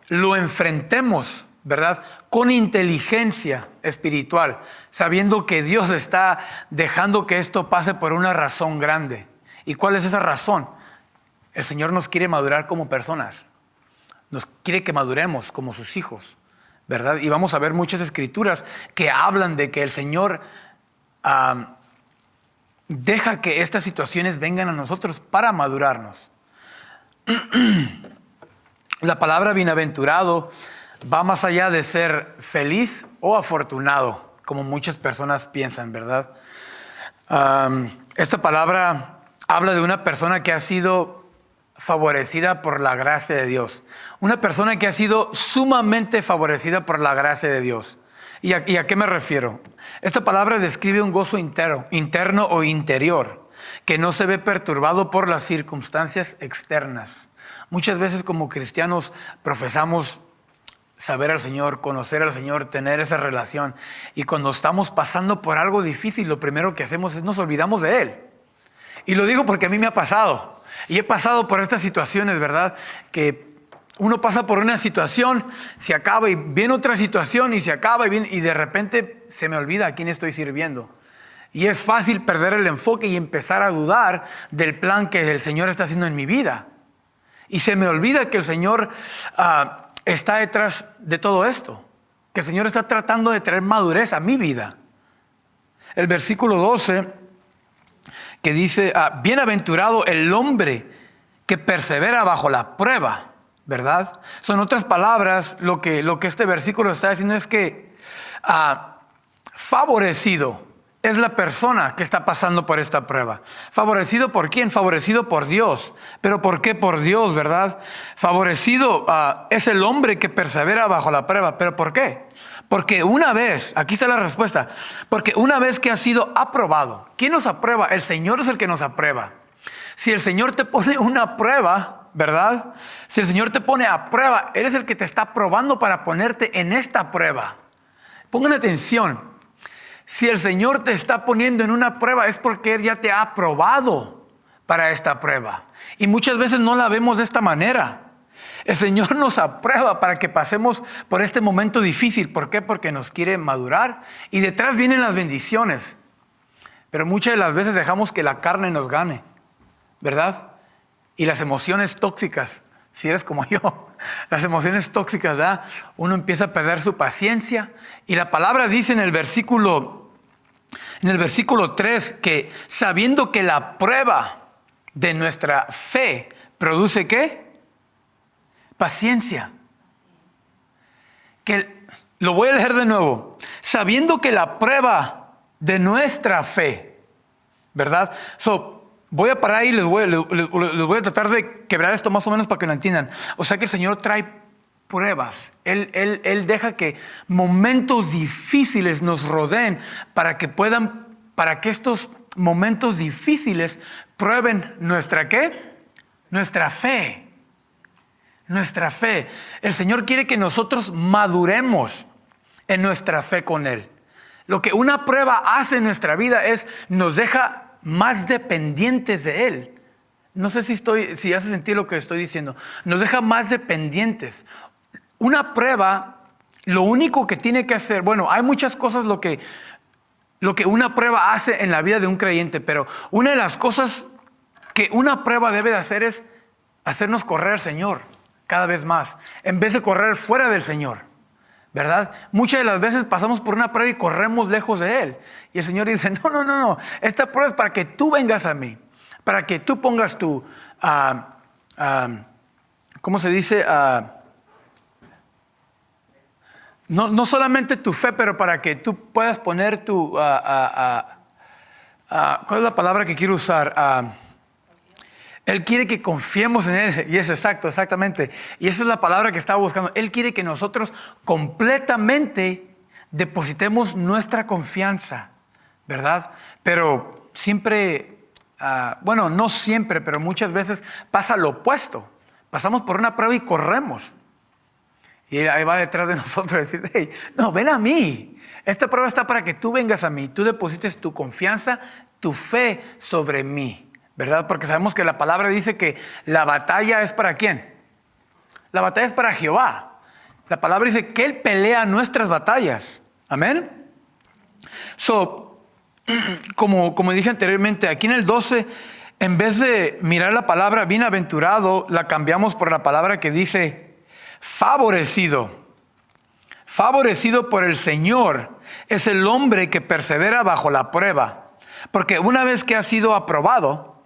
lo enfrentemos, ¿verdad? Con inteligencia espiritual, sabiendo que Dios está dejando que esto pase por una razón grande. ¿Y cuál es esa razón? El Señor nos quiere madurar como personas. Nos quiere que maduremos como sus hijos, ¿verdad? Y vamos a ver muchas escrituras que hablan de que el Señor deja que estas situaciones vengan a nosotros para madurarnos. La palabra bienaventurado va más allá de ser feliz o afortunado, como muchas personas piensan, ¿verdad? Esta palabra habla de una persona que ha sido favorecida por la gracia de Dios. Una persona que ha sido sumamente favorecida por la gracia de Dios. ¿Y a qué me refiero? Esta palabra describe un gozo interno o interior, que no se ve perturbado por las circunstancias externas. Muchas veces como cristianos profesamos saber al Señor, conocer al Señor, tener esa relación. Y cuando estamos pasando por algo difícil, lo primero que hacemos es nos olvidamos de Él. Y lo digo porque a mí me ha pasado. Y he pasado por estas situaciones, ¿verdad? Que uno pasa por una situación, se acaba y viene otra situación y se acaba y de repente se me olvida a quién estoy sirviendo. Y es fácil perder el enfoque y empezar a dudar del plan que el Señor está haciendo en mi vida. Y se me olvida que el Señor está detrás de todo esto. Que el Señor está tratando de traer madurez a mi vida. El versículo 12 que dice, bienaventurado el hombre que persevera bajo la prueba, ¿verdad? Son otras palabras, lo que este versículo está diciendo es que favorecido es la persona que está pasando por esta prueba. ¿Favorecido por quién? Favorecido por Dios. ¿Pero por qué por Dios, verdad? Favorecido es el hombre que persevera bajo la prueba. ¿Pero por qué? Porque una vez, aquí está la respuesta, porque una vez que ha sido aprobado, ¿quién nos aprueba? El Señor es el que nos aprueba. Si el Señor te pone una prueba, ¿verdad? Si el Señor te pone a prueba, Él es el que te está probando para ponerte en esta prueba. Pongan atención. Si el Señor te está poniendo en una prueba es porque Él ya te ha aprobado para esta prueba. Y muchas veces no la vemos de esta manera. El Señor nos aprueba para que pasemos por este momento difícil. ¿Por qué? Porque nos quiere madurar y detrás vienen las bendiciones. Pero muchas de las veces dejamos que la carne nos gane, ¿verdad? Y las emociones tóxicas, si eres como yo, las emociones tóxicas, ¿verdad? Uno empieza a perder su paciencia. Y la palabra dice en el versículo 3 que sabiendo que la prueba de nuestra fe produce ¿qué? Paciencia. Lo voy a leer de nuevo. Sabiendo que la prueba de nuestra fe, ¿verdad? Voy a parar y les voy a tratar de quebrar esto más o menos para que lo entiendan. O sea que el Señor trae pruebas. Él deja que momentos difíciles nos rodeen para que estos momentos difíciles prueben nuestra ¿qué? Nuestra fe. Nuestra fe. El Señor quiere que nosotros maduremos en nuestra fe con Él. Lo que una prueba hace en nuestra vida es nos deja más dependientes de Él. No sé si hace sentido lo que estoy diciendo. Nos deja más dependientes. Una prueba, lo único que tiene que hacer, bueno, hay muchas cosas lo que una prueba hace en la vida de un creyente, pero una de las cosas que una prueba debe de hacer es hacernos correr al Señor cada vez más, en vez de correr fuera del Señor, ¿verdad? Muchas de las veces pasamos por una prueba y corremos lejos de Él. Y el Señor dice, no, esta prueba es para que tú vengas a mí, para que tú pongas tu, ¿cómo se dice? No solamente tu fe, pero para que tú puedas poner tu, ¿cuál es la palabra que quiero usar? Él quiere que confiemos en Él, y es exactamente. Y esa es la palabra que estaba buscando. Él quiere que nosotros completamente depositemos nuestra confianza, ¿verdad? Pero siempre, no siempre, pero muchas veces pasa lo opuesto. Pasamos por una prueba y corremos. Y ahí va detrás de nosotros a decir, hey, no, ven a mí. Esta prueba está para que tú vengas a mí. Tú deposites tu confianza, tu fe sobre mí. ¿Verdad? Porque sabemos que la palabra dice que la batalla es para ¿quién? La batalla es para Jehová. La palabra dice que Él pelea nuestras batallas. Amén. Como dije anteriormente, aquí en el 12, en vez de mirar la palabra bienaventurado, la cambiamos por la palabra que dice favorecido. Favorecido por el Señor es el hombre que persevera bajo la prueba, Porque una vez que ha sido aprobado,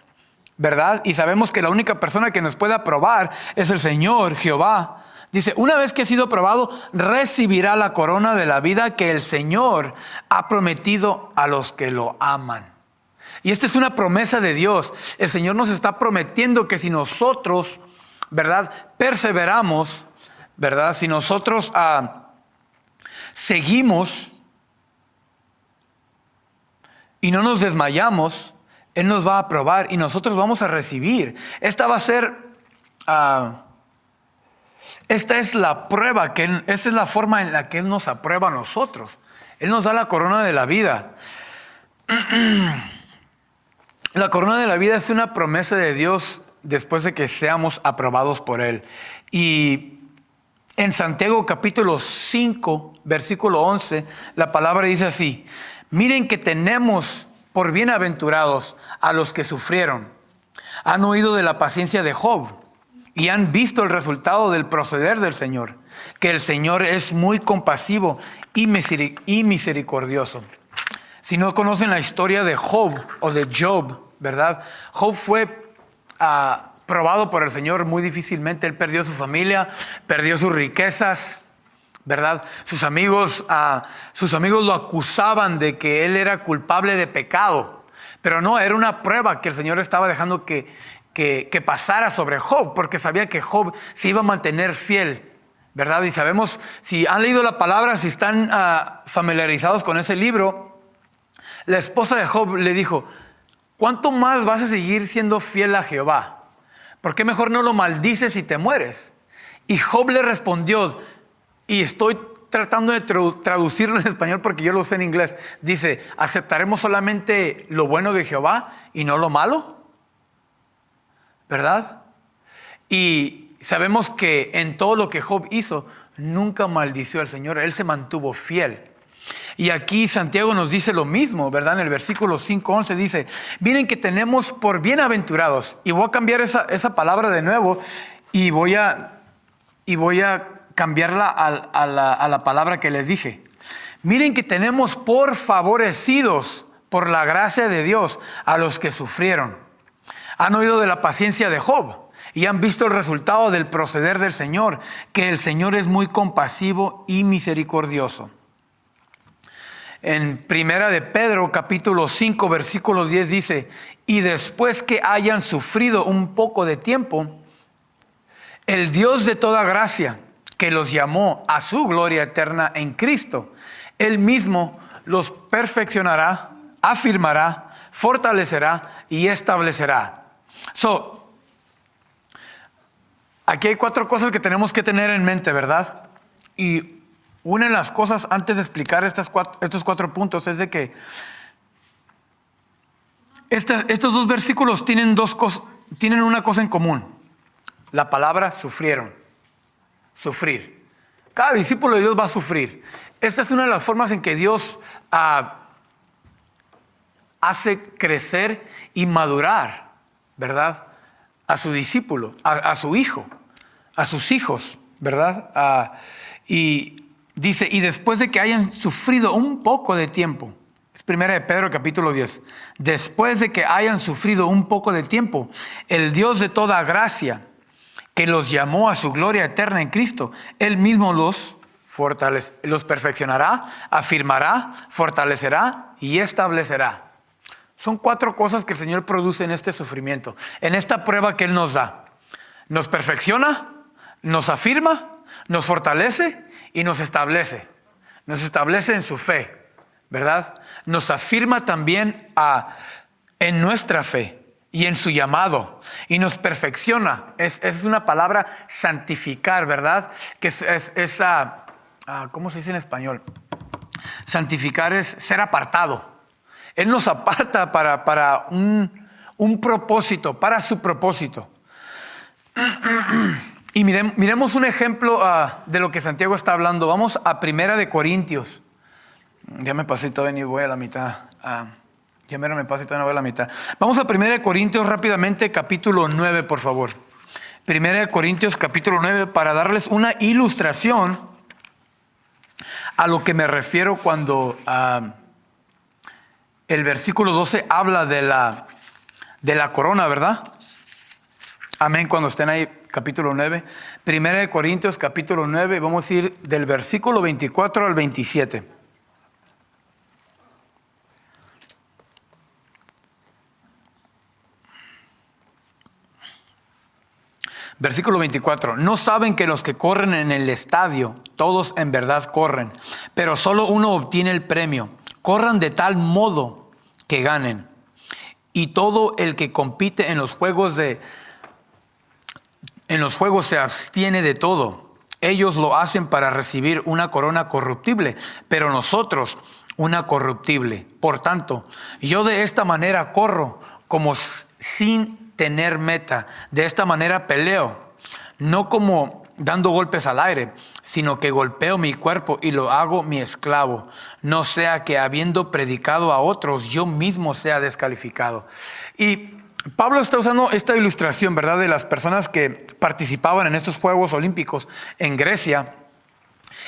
¿verdad? Y sabemos que la única persona que nos puede aprobar es el Señor, Jehová. Dice, una vez que ha sido aprobado, recibirá la corona de la vida que el Señor ha prometido a los que lo aman. Y esta es una promesa de Dios. El Señor nos está prometiendo que si nosotros, ¿verdad?, perseveramos, ¿verdad?, si nosotros seguimos y no nos desmayamos, Él nos va a aprobar y nosotros vamos a recibir. Esta va a ser, esta es la prueba, esta es la forma en la que Él nos aprueba a nosotros. Él nos da la corona de la vida. La corona de la vida es una promesa de Dios después de que seamos aprobados por Él. Y en Santiago capítulo 5, versículo 11, la palabra dice así: miren que tenemos por bienaventurados a los que sufrieron. Han oído de la paciencia de Job y han visto el resultado del proceder del Señor, que el Señor es muy compasivo y misericordioso. Si no conocen la historia de Job o de Job, ¿verdad? Job fue probado por el Señor muy difícilmente. Él perdió su familia, perdió sus riquezas, ¿verdad? Sus amigos lo acusaban de que él era culpable de pecado. Pero no, era una prueba que el Señor estaba dejando que pasara sobre Job, porque sabía que Job se iba a mantener fiel, ¿verdad? Y sabemos, si han leído la palabra, si están familiarizados con ese libro, la esposa de Job le dijo: ¿cuánto más vas a seguir siendo fiel a Jehová? ¿Por qué mejor no lo maldices y te mueres? Y Job le respondió, y estoy tratando de traducirlo en español porque yo lo sé en inglés. Dice: ¿aceptaremos solamente lo bueno de Jehová y no lo malo? ¿Verdad? Y sabemos que en todo lo que Job hizo, nunca maldició al Señor. Él se mantuvo fiel. Y aquí Santiago nos dice lo mismo, ¿verdad? En el versículo 5:11 dice: miren que tenemos por bienaventurados. Y voy a cambiar esa palabra de nuevo y voy a cambiarla a la palabra que les dije. Miren que tenemos por favorecidos por la gracia de Dios a los que sufrieron. Han oído de la paciencia de Job y han visto el resultado del proceder del Señor, que el Señor es muy compasivo y misericordioso. En Primera de Pedro, capítulo 5, versículo 10 dice: y después que hayan sufrido un poco de tiempo, el Dios de toda gracia, que los llamó a su gloria eterna en Cristo, Él mismo los perfeccionará, afirmará, fortalecerá y establecerá. Aquí hay 4 cosas que tenemos que tener en mente, ¿verdad? Y una de las cosas, antes de explicar estos 4 puntos, es de que estos 2 versículos tienen una cosa en común. La palabra sufrieron. Sufrir. Cada discípulo de Dios va a sufrir. Esta es una de las formas en que Dios hace crecer y madurar, ¿verdad?, a su discípulo, a su hijo, a sus hijos, ¿verdad? Y dice: y después de que hayan sufrido un poco de tiempo. Es Primera de Pedro capítulo 10. Después de que hayan sufrido un poco de tiempo, el Dios de toda gracia, que los llamó a su gloria eterna en Cristo, Él mismo los perfeccionará, afirmará, fortalecerá y establecerá. Son 4 cosas que el Señor produce en este sufrimiento, en esta prueba que Él nos da. Nos perfecciona, nos afirma, nos fortalece y nos establece. Nos establece en su fe, ¿verdad? Nos afirma también en nuestra fe y en su llamado. Y nos perfecciona. Es una palabra santificar, ¿verdad? Que ¿cómo se dice en español? Santificar es ser apartado. Él nos aparta para un propósito, para su propósito. Y miremos un ejemplo de lo que Santiago está hablando. Vamos a Primera de Corintios. Ya me pasé todavía y voy a la mitad. Ya me pasé todavía y voy a la mitad. Vamos a Primera de Corintios rápidamente, capítulo 9, por favor. Primera de Corintios, capítulo 9, para darles una ilustración a lo que me refiero cuando el versículo 12 habla de la corona, ¿verdad? Amén, cuando estén ahí, capítulo 9. Primera de Corintios, capítulo 9, vamos a ir del versículo 24 al 27. Versículo 24. ¿No saben que los que corren en el estadio, todos en verdad corren, pero solo uno obtiene el premio? Corran de tal modo que ganen. Y todo el que compite en los juegos se abstiene de todo. Ellos lo hacen para recibir una corona corruptible, pero nosotros una corruptible. Por tanto, yo de esta manera corro, como sin tener meta. De esta manera peleo, no como dando golpes al aire, sino que golpeo mi cuerpo y lo hago mi esclavo. No sea que habiendo predicado a otros, yo mismo sea descalificado. Y Pablo está usando esta ilustración, ¿verdad?, de las personas que participaban en estos Juegos Olímpicos en Grecia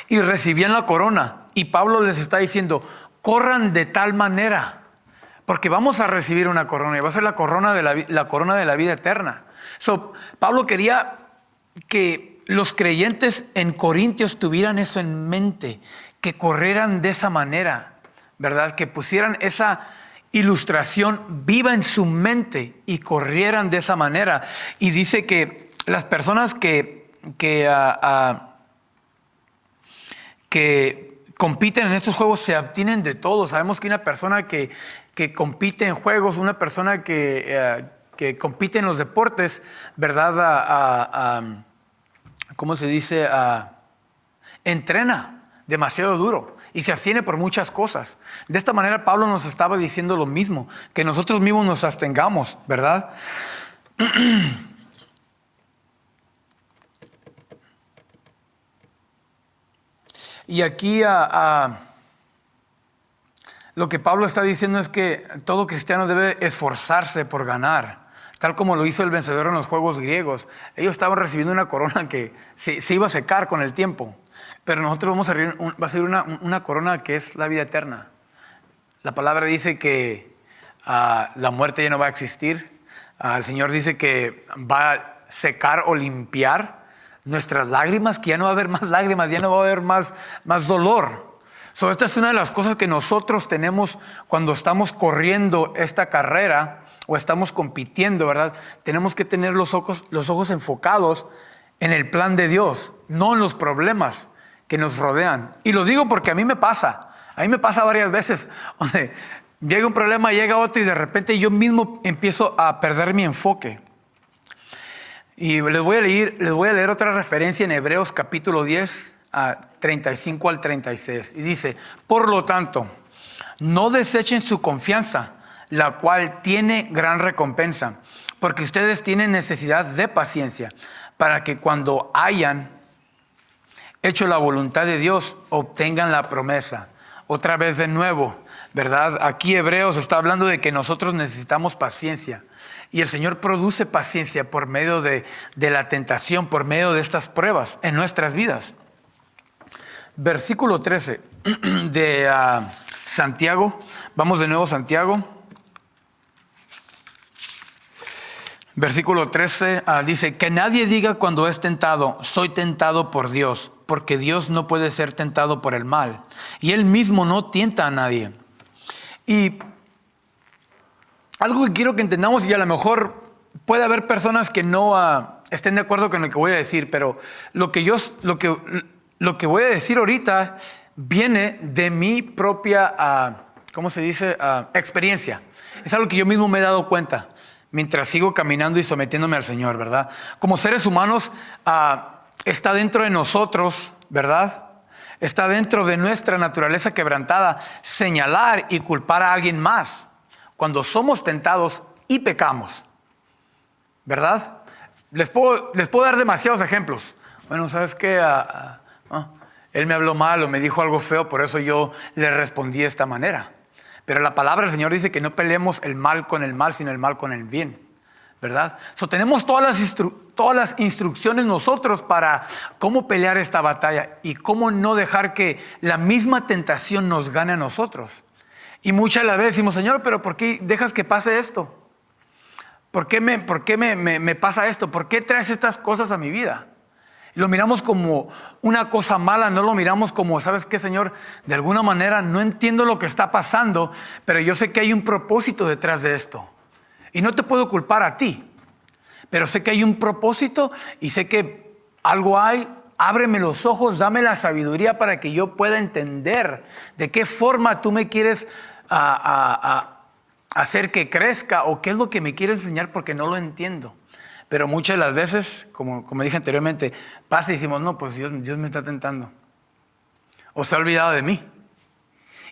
y recibían la corona. Y Pablo les está diciendo, corran de tal manera, porque vamos a recibir una corona y va a ser la corona de la vida eterna. Pablo quería que los creyentes en Corintios tuvieran eso en mente, que corrieran de esa manera, ¿verdad? Que pusieran esa ilustración viva en su mente y corrieran de esa manera. Y dice que las personas que compiten en estos juegos se abstienen de todo. Sabemos que una persona que compite en juegos, una persona que compite en los deportes, ¿verdad? ¿Cómo se dice? Entrena demasiado duro y se abstiene por muchas cosas. De esta manera Pablo nos estaba diciendo lo mismo, que nosotros mismos nos abstengamos, ¿verdad? Y aquí lo que Pablo está diciendo es que todo cristiano debe esforzarse por ganar, tal como lo hizo el vencedor en los Juegos griegos. Ellos estaban recibiendo una corona que se iba a secar con el tiempo, pero nosotros va a ser una corona que es la vida eterna. La palabra dice que la muerte ya no va a existir. El Señor dice que va a secar o limpiar nuestras lágrimas, que ya no va a haber más lágrimas, ya no va a haber más dolor. Esta es una de las cosas que nosotros tenemos cuando estamos corriendo esta carrera o estamos compitiendo, ¿verdad? Tenemos que tener los ojos enfocados en el plan de Dios, no en los problemas que nos rodean. Y lo digo porque a mí me pasa varias veces, donde llega un problema, llega otro y de repente yo mismo empiezo a perder mi enfoque. Y les voy a leer otra referencia en Hebreos capítulo 10, 35 al 36. Y dice, por lo tanto, no desechen su confianza, la cual tiene gran recompensa, porque ustedes tienen necesidad de paciencia, para que cuando hayan hecho la voluntad de Dios, obtengan la promesa. Otra vez de nuevo, ¿verdad? Aquí Hebreos está hablando de que nosotros necesitamos paciencia. Y el Señor produce paciencia por medio de la tentación, por medio de estas pruebas en nuestras vidas. Versículo 13 de Santiago. Vamos de nuevo a Santiago. Versículo 13 dice, que nadie diga cuando es tentado, soy tentado por Dios, porque Dios no puede ser tentado por el mal, y Él mismo no tienta a nadie. Y algo que quiero que entendamos, y a lo mejor puede haber personas que no estén de acuerdo con lo que voy a decir, pero lo que voy a decir ahorita viene de mi propia, experiencia. Es algo que yo mismo me he dado cuenta mientras sigo caminando y sometiéndome al Señor, ¿verdad? Como seres humanos, está dentro de nosotros, ¿verdad? Está dentro de nuestra naturaleza quebrantada señalar y culpar a alguien más cuando somos tentados y pecamos, ¿verdad? Les puedo dar demasiados ejemplos. Bueno, ¿sabes qué? Él me habló mal o me dijo algo feo, por eso yo le respondí de esta manera. Pero la palabra del Señor dice que no peleemos el mal con el mal, sino el mal con el bien, ¿verdad? Tenemos todas las instrucciones nosotros para cómo pelear esta batalla y cómo no dejar que la misma tentación nos gane a nosotros. Y muchas de las veces decimos, Señor, pero ¿por qué dejas que pase esto? ¿Por qué me pasa esto? ¿Por qué traes estas cosas a mi vida? Lo miramos como una cosa mala, no lo miramos como, ¿sabes qué, Señor? De alguna manera no entiendo lo que está pasando, pero yo sé que hay un propósito detrás de esto. Y no te puedo culpar a ti, pero sé que hay un propósito y sé que algo hay. Ábreme los ojos, dame la sabiduría para que yo pueda entender de qué forma tú me quieres hacer que crezca o qué es lo que me quieres enseñar, porque no lo entiendo. Pero muchas de las veces, como dije anteriormente, pasa y decimos, no, pues Dios me está tentando. O se ha olvidado de mí.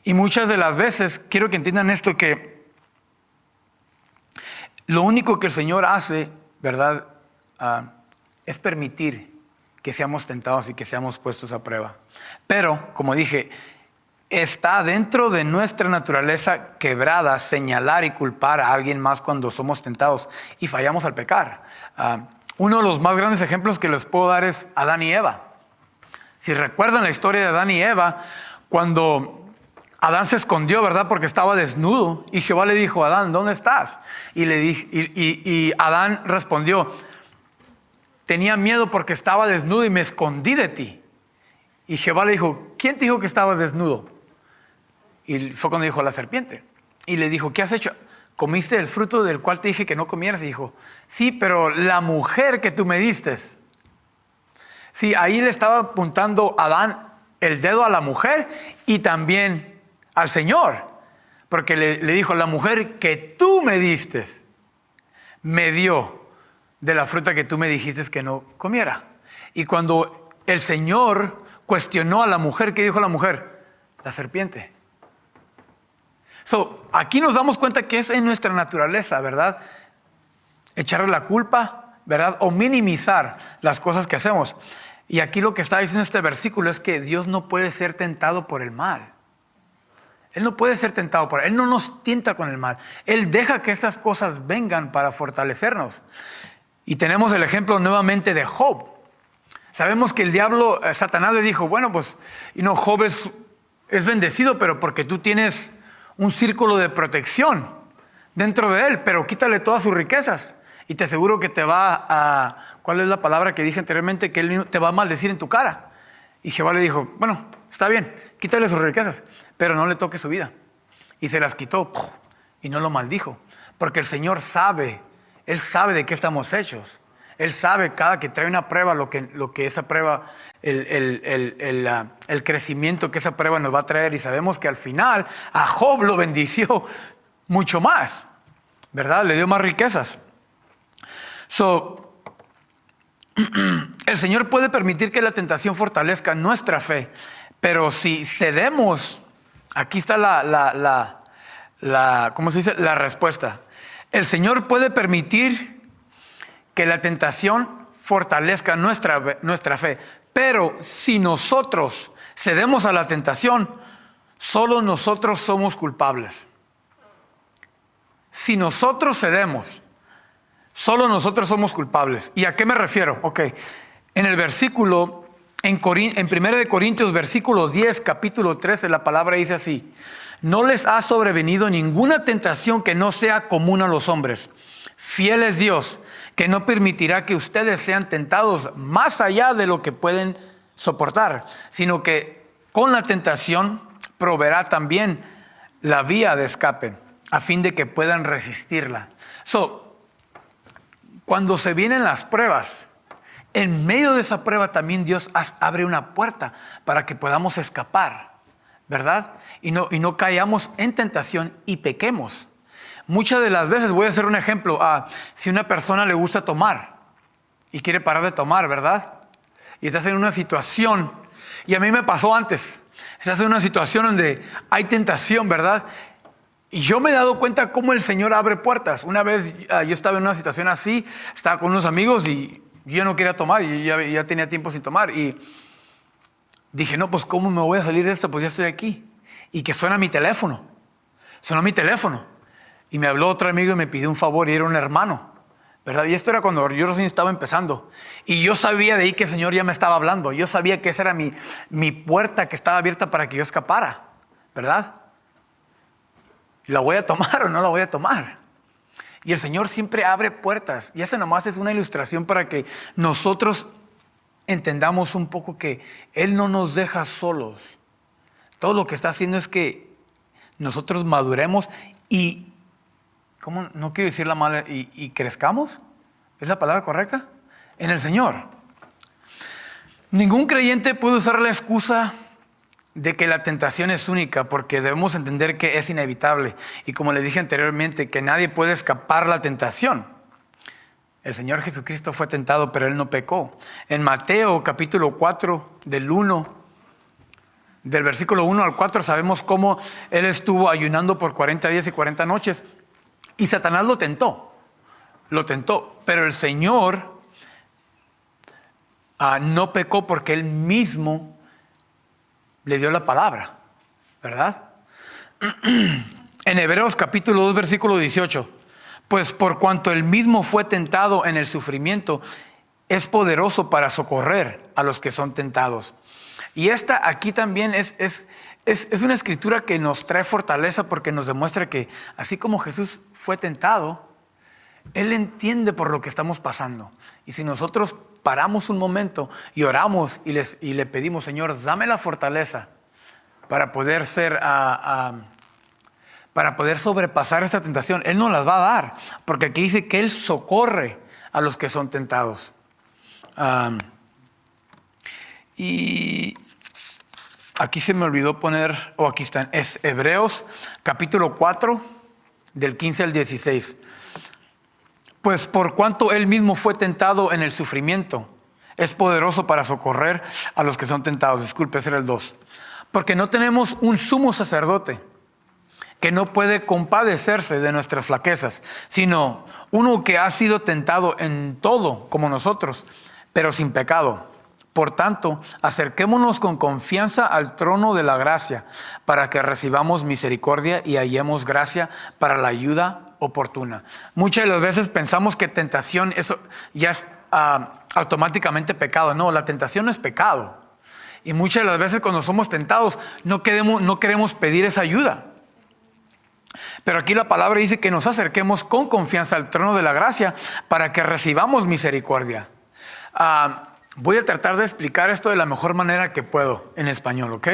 Y muchas de las veces, quiero que entiendan esto, que lo único que el Señor hace, ¿verdad? Es permitir que seamos tentados y que seamos puestos a prueba. Pero, como dije, está dentro de nuestra naturaleza quebrada señalar y culpar a alguien más cuando somos tentados y fallamos al pecar. Uno de los más grandes ejemplos que les puedo dar es Adán y Eva. Si recuerdan la historia de Adán y Eva, cuando Adán se escondió, ¿verdad? Porque estaba desnudo, y Jehová le dijo, Adán, ¿dónde estás? Y Adán respondió, tenía miedo porque estaba desnudo y me escondí de ti. Y Jehová le dijo, ¿quién te dijo que estabas desnudo? Y fue cuando dijo la serpiente. Y le dijo, ¿qué has hecho? ¿Comiste el fruto del cual te dije que no comieras? Y dijo, sí, pero la mujer que tú me diste. Sí, ahí le estaba apuntando Adán el dedo a la mujer y también al Señor. Porque le dijo, la mujer que tú me diste me dio de la fruta que tú me dijiste que no comiera. Y cuando el Señor cuestionó a la mujer, ¿qué dijo la mujer? La serpiente. Aquí nos damos cuenta que es en nuestra naturaleza, ¿verdad? Echarle la culpa, ¿verdad? O minimizar las cosas que hacemos. Y aquí lo que está diciendo este versículo es que Dios no puede ser tentado por el mal. Él no puede ser tentado por él. Él no nos tienta con el mal. Él deja que estas cosas vengan para fortalecernos. Y tenemos el ejemplo nuevamente de Job. Sabemos que el diablo, Satanás le dijo, bueno, pues, Job es bendecido, pero porque tú tienes un círculo de protección dentro de él, pero quítale todas sus riquezas y te aseguro que te va a, ¿cuál es la palabra que dije anteriormente? Que él te va a maldecir en tu cara. Y Jehová le dijo, bueno, está bien, quítale sus riquezas, pero no le toque su vida. Y se las quitó y no lo maldijo, porque el Señor sabe, Él sabe de qué estamos hechos. Él sabe cada que trae una prueba lo que esa prueba, el crecimiento que esa prueba nos va a traer. Y sabemos que al final a Job lo bendició mucho más, ¿verdad? Le dio más riquezas. El Señor puede permitir que la tentación fortalezca nuestra fe, pero si cedemos, aquí está ¿cómo se dice? La respuesta. El Señor puede permitir que la tentación fortalezca nuestra fe. Pero si nosotros cedemos a la tentación, solo nosotros somos culpables. Si nosotros cedemos, solo nosotros somos culpables. ¿Y a qué me refiero? Ok, en el versículo, en 1 Corintios, versículo 10, capítulo 13, la palabra dice así: no les ha sobrevenido ninguna tentación que no sea común a los hombres. Fiel es Dios, que no permitirá que ustedes sean tentados más allá de lo que pueden soportar, sino que con la tentación proveerá también la vía de escape, a fin de que puedan resistirla. Cuando se vienen las pruebas, en medio de esa prueba también Dios abre una puerta para que podamos escapar, ¿verdad? Y no caigamos en tentación y pequemos. Muchas de las veces, voy a hacer un ejemplo, si una persona le gusta tomar y quiere parar de tomar, ¿verdad? Y estás en una situación, y a mí me pasó antes, estás en una situación donde hay tentación, ¿verdad? Y yo me he dado cuenta cómo el Señor abre puertas. Una vez yo estaba en una situación así, estaba con unos amigos y yo no quería tomar, y ya tenía tiempo sin tomar, y dije, no, pues ¿cómo me voy a salir de esto? Pues ya estoy aquí. Y que suena mi teléfono, sonó mi teléfono. Y me habló otro amigo y me pidió un favor, y era un hermano, ¿verdad? Y esto era cuando yo recién estaba empezando. Y yo sabía de ahí que el Señor ya me estaba hablando. Yo sabía que esa era mi puerta que estaba abierta para que yo escapara, ¿verdad? ¿La voy a tomar o no la voy a tomar? Y el Señor siempre abre puertas. Y esa nomás es una ilustración para que nosotros entendamos un poco que Él no nos deja solos. Todo lo que está haciendo es que nosotros maduremos y, ¿cómo? No quiero decir la mala, y crezcamos. ¿Es la palabra correcta? En el Señor. Ningún creyente puede usar la excusa de que la tentación es única, porque debemos entender que es inevitable. Y como les dije anteriormente, que nadie puede escapar la tentación. El Señor Jesucristo fue tentado, pero Él no pecó. En Mateo capítulo 4, del versículo 1 al 4, sabemos cómo Él estuvo ayunando por 40 días y 40 noches. Y Satanás lo tentó, pero el Señor no pecó porque Él mismo le dio la palabra, ¿verdad? En Hebreos capítulo 2, versículo 18, pues por cuanto Él mismo fue tentado en el sufrimiento, es poderoso para socorrer a los que son tentados. Y esta aquí también es una escritura que nos trae fortaleza, porque nos demuestra que así como Jesús fue tentado, Él entiende por lo que estamos pasando. Y si nosotros paramos un momento y oramos y le pedimos, Señor, dame la fortaleza para poder para poder sobrepasar esta tentación, Él nos las va a dar, porque aquí dice que Él socorre a los que son tentados. Y aquí se me olvidó poner, aquí están, es Hebreos capítulo 4, del 15 al 16. Pues por cuanto Él mismo fue tentado en el sufrimiento, es poderoso para socorrer a los que son tentados. Disculpe, ese era el 2. Porque no tenemos un sumo sacerdote que no puede compadecerse de nuestras flaquezas, sino uno que ha sido tentado en todo como nosotros, pero sin pecado. Por tanto, acerquémonos con confianza al trono de la gracia, para que recibamos misericordia y hallemos gracia para la ayuda oportuna. Muchas de las veces pensamos que tentación eso ya es automáticamente pecado. No, la tentación no es pecado. Y muchas de las veces cuando somos tentados no queremos pedir esa ayuda. Pero aquí la palabra dice que nos acerquemos con confianza al trono de la gracia para que recibamos misericordia. Voy a tratar de explicar esto de la mejor manera que puedo en español, ¿ok?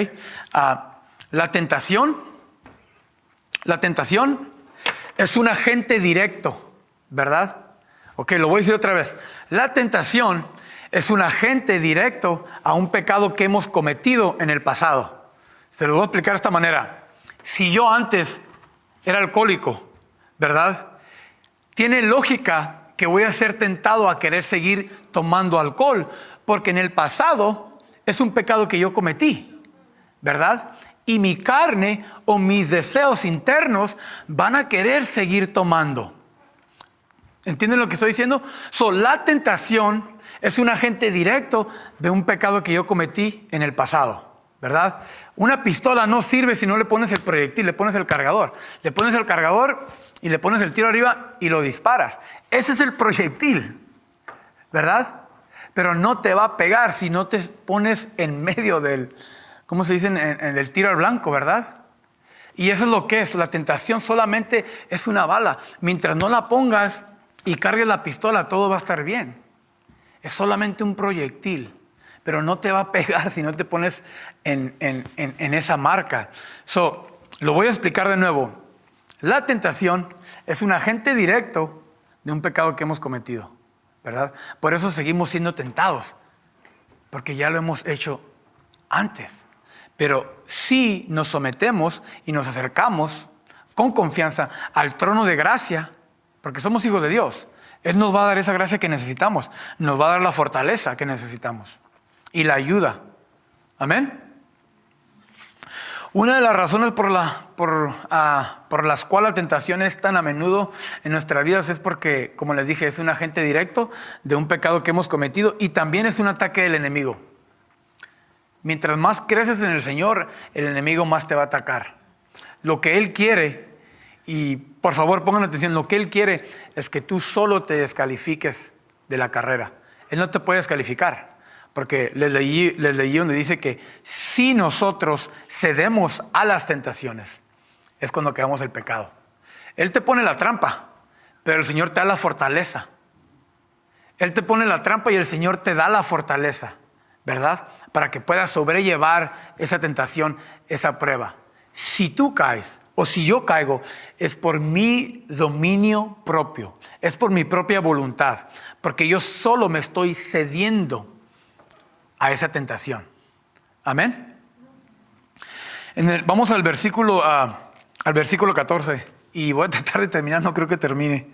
La tentación es un agente directo, ¿verdad? Ok, lo voy a decir otra vez. La tentación es un agente directo a un pecado que hemos cometido en el pasado. Se lo voy a explicar de esta manera. Si yo antes era alcohólico, ¿verdad? Tiene lógica que voy a ser tentado a querer seguir tomando alcohol, porque en el pasado es un pecado que yo cometí, ¿verdad? Y mi carne o mis deseos internos van a querer seguir tomando. ¿Entienden lo que estoy diciendo? La tentación es un agente directo de un pecado que yo cometí en el pasado, ¿verdad? Una pistola no sirve si no le pones el proyectil, le pones el cargador. Le pones el cargador y le pones el tiro arriba y lo disparas. Ese es el proyectil, ¿verdad? Pero no te va a pegar si no te pones en medio del, ¿cómo se dice? En el tiro al blanco, ¿verdad? Y eso es lo que es. La tentación solamente es una bala. Mientras no la pongas y cargues la pistola, todo va a estar bien. Es solamente un proyectil, pero no te va a pegar si no te pones en esa marca. Lo voy a explicar de nuevo. La tentación es un agente directo de un pecado que hemos cometido, ¿verdad? Por eso seguimos siendo tentados, porque ya lo hemos hecho antes. Pero si nos sometemos y nos acercamos con confianza al trono de gracia, porque somos hijos de Dios, Él nos va a dar esa gracia que necesitamos, nos va a dar la fortaleza que necesitamos y la ayuda. Amén. Una de las razones por las cuales la tentación es tan a menudo en nuestras vidas es porque, como les dije, es un agente directo de un pecado que hemos cometido y también es un ataque del enemigo. Mientras más creces en el Señor, el enemigo más te va a atacar. Lo que Él quiere, y por favor pongan atención, lo que Él quiere es que tú solo te descalifiques de la carrera. Él no te puede descalificar. Porque les leí donde dice que si nosotros cedemos a las tentaciones, es cuando quedamos el pecado. Él te pone la trampa, pero el Señor te da la fortaleza. Él te pone la trampa y el Señor te da la fortaleza, ¿verdad? Para que puedas sobrellevar esa tentación, esa prueba. Si tú caes o si yo caigo, es por mi dominio propio, es por mi propia voluntad, porque yo solo me estoy cediendo a esa tentación. Amén. Vamos al versículo 14 y voy a tratar de terminar, no creo que termine.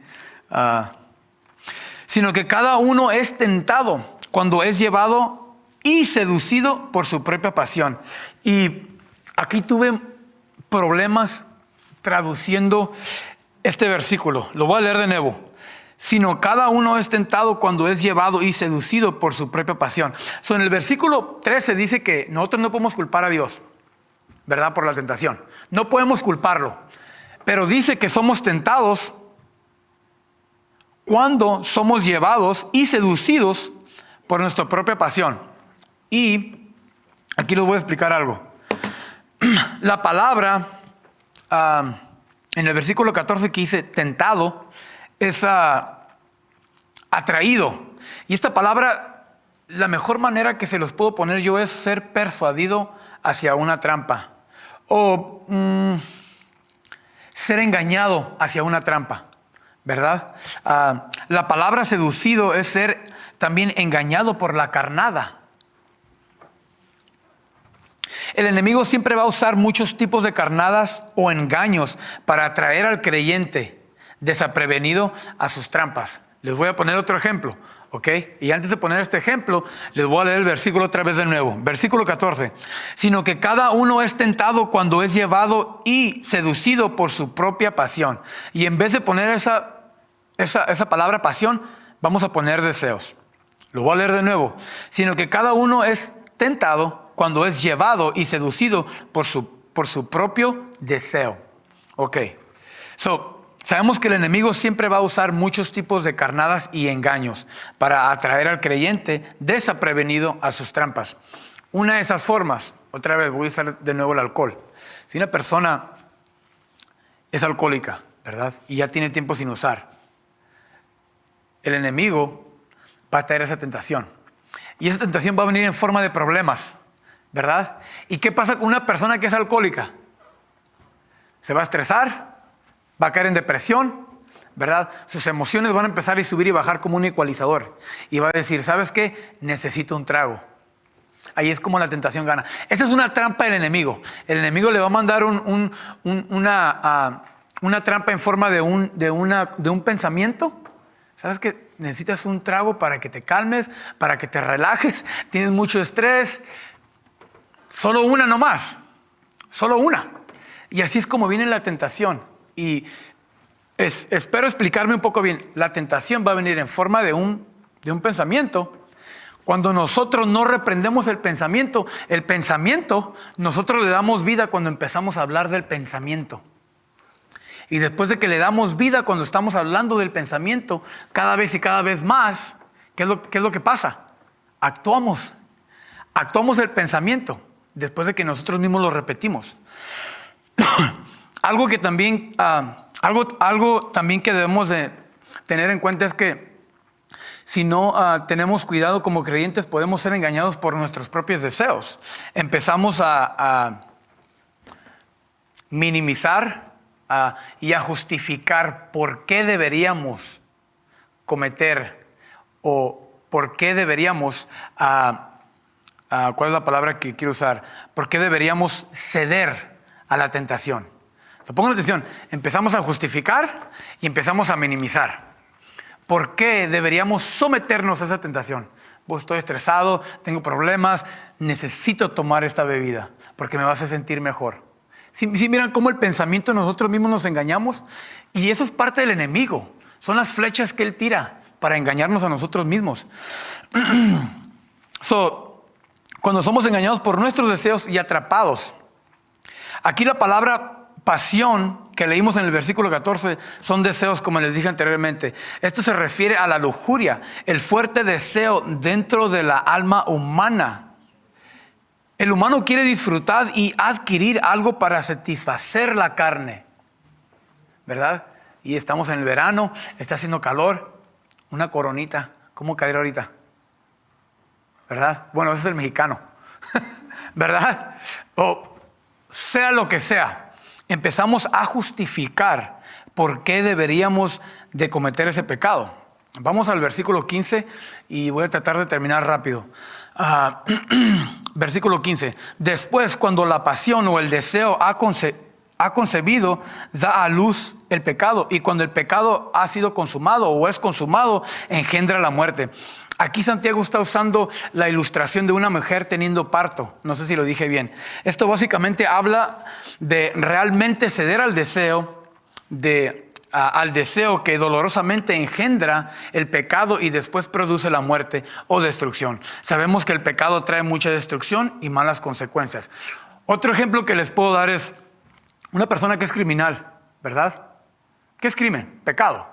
Sino que cada uno es tentado cuando es llevado y seducido por su propia pasión. Y aquí tuve problemas traduciendo este versículo. Lo voy a leer de nuevo. Sino cada uno es tentado cuando es llevado y seducido por su propia pasión. En el versículo 13 dice que nosotros no podemos culpar a Dios, ¿verdad? Por la tentación. No podemos culparlo. Pero dice que somos tentados cuando somos llevados y seducidos por nuestra propia pasión. Y aquí les voy a explicar algo. La palabra en el versículo 14 que dice tentado es atraído. Y esta palabra, la mejor manera que se los puedo poner yo es ser persuadido hacia una trampa. O ser engañado hacia una trampa, ¿verdad? La palabra seducido es ser también engañado por la carnada. El enemigo siempre va a usar muchos tipos de carnadas o engaños para atraer al creyente desaprevenido a sus trampas. Les voy a poner otro ejemplo, ¿ok? Y antes de poner este ejemplo, les voy a leer el versículo otra vez de nuevo. Versículo 14. Sino que cada uno es tentado cuando es llevado y seducido por su propia pasión. Y en vez de poner esa palabra pasión, vamos a poner deseos. Lo voy a leer de nuevo. Sino que cada uno es tentado cuando es llevado y seducido por su propio deseo. Ok. Sabemos que el enemigo siempre va a usar muchos tipos de carnadas y engaños para atraer al creyente desaprevenido a sus trampas. Una de esas formas, otra vez voy a usar de nuevo el alcohol. Si una persona es alcohólica, ¿verdad? Y ya tiene tiempo sin usar, el enemigo va a traer esa tentación. Y esa tentación va a venir en forma de problemas, ¿verdad? ¿Y qué pasa con una persona que es alcohólica? Se va a estresar, va a caer en depresión, ¿verdad? Sus emociones van a empezar a subir y bajar como un ecualizador. Y va a decir, ¿sabes qué? Necesito un trago. Ahí es como la tentación gana. Esa es una trampa del enemigo. El enemigo le va a mandar una trampa en forma de un pensamiento. ¿Sabes qué? Necesitas un trago para que te calmes, para que te relajes. Tienes mucho estrés. Solo una nomás. Solo una. Y así es como viene la tentación. Y espero explicarme un poco bien. La tentación va a venir en forma de un pensamiento. Cuando nosotros no reprendemos el pensamiento, nosotros le damos vida cuando empezamos a hablar del pensamiento. Y después de que le damos vida cuando estamos hablando del pensamiento, cada vez y cada vez más, ¿qué es lo que pasa? Actuamos el pensamiento después de que nosotros mismos lo repetimos. Algo también que debemos de tener en cuenta es que si no tenemos cuidado como creyentes, podemos ser engañados por nuestros propios deseos. Empezamos a minimizar y a justificar por qué deberíamos cometer o por qué deberíamos, ¿cuál es la palabra que quiero usar? ¿Por qué deberíamos ceder a la tentación? Pongan atención, empezamos a justificar y empezamos a minimizar. ¿Por qué deberíamos someternos a esa tentación? Pues estoy estresado, tengo problemas, necesito tomar esta bebida porque me va a hacer sentir mejor. Si miran cómo el pensamiento nosotros mismos nos engañamos, y eso es parte del enemigo. Son las flechas que él tira para engañarnos a nosotros mismos. Cuando somos engañados por nuestros deseos y atrapados. Aquí la palabra pasión que leímos en el versículo 14 son deseos, como les dije anteriormente. Esto se refiere a la lujuria, el fuerte deseo dentro de la alma humana. El El humano quiere disfrutar y adquirir algo para satisfacer la carne, ¿verdad? Y estamos en el verano, está haciendo calor, una coronita, ¿cómo caer ahorita? ¿Verdad? Bueno, ese es el mexicano, ¿verdad? O sea lo que sea, empezamos a justificar por qué deberíamos de cometer ese pecado. Vamos al versículo 15 y voy a tratar de terminar rápido. Versículo 15. Después, cuando la pasión o el deseo ha concebido, da a luz el pecado. Y cuando el pecado ha sido consumado o es consumado, engendra la muerte. Aquí Santiago está usando la ilustración de una mujer teniendo parto. No sé si lo dije bien. Esto básicamente habla de realmente ceder al deseo que dolorosamente engendra el pecado y después produce la muerte o destrucción. Sabemos que el pecado trae mucha destrucción y malas consecuencias. Otro ejemplo que les puedo dar es una persona que es criminal, ¿verdad? ¿Qué es crimen? Pecado.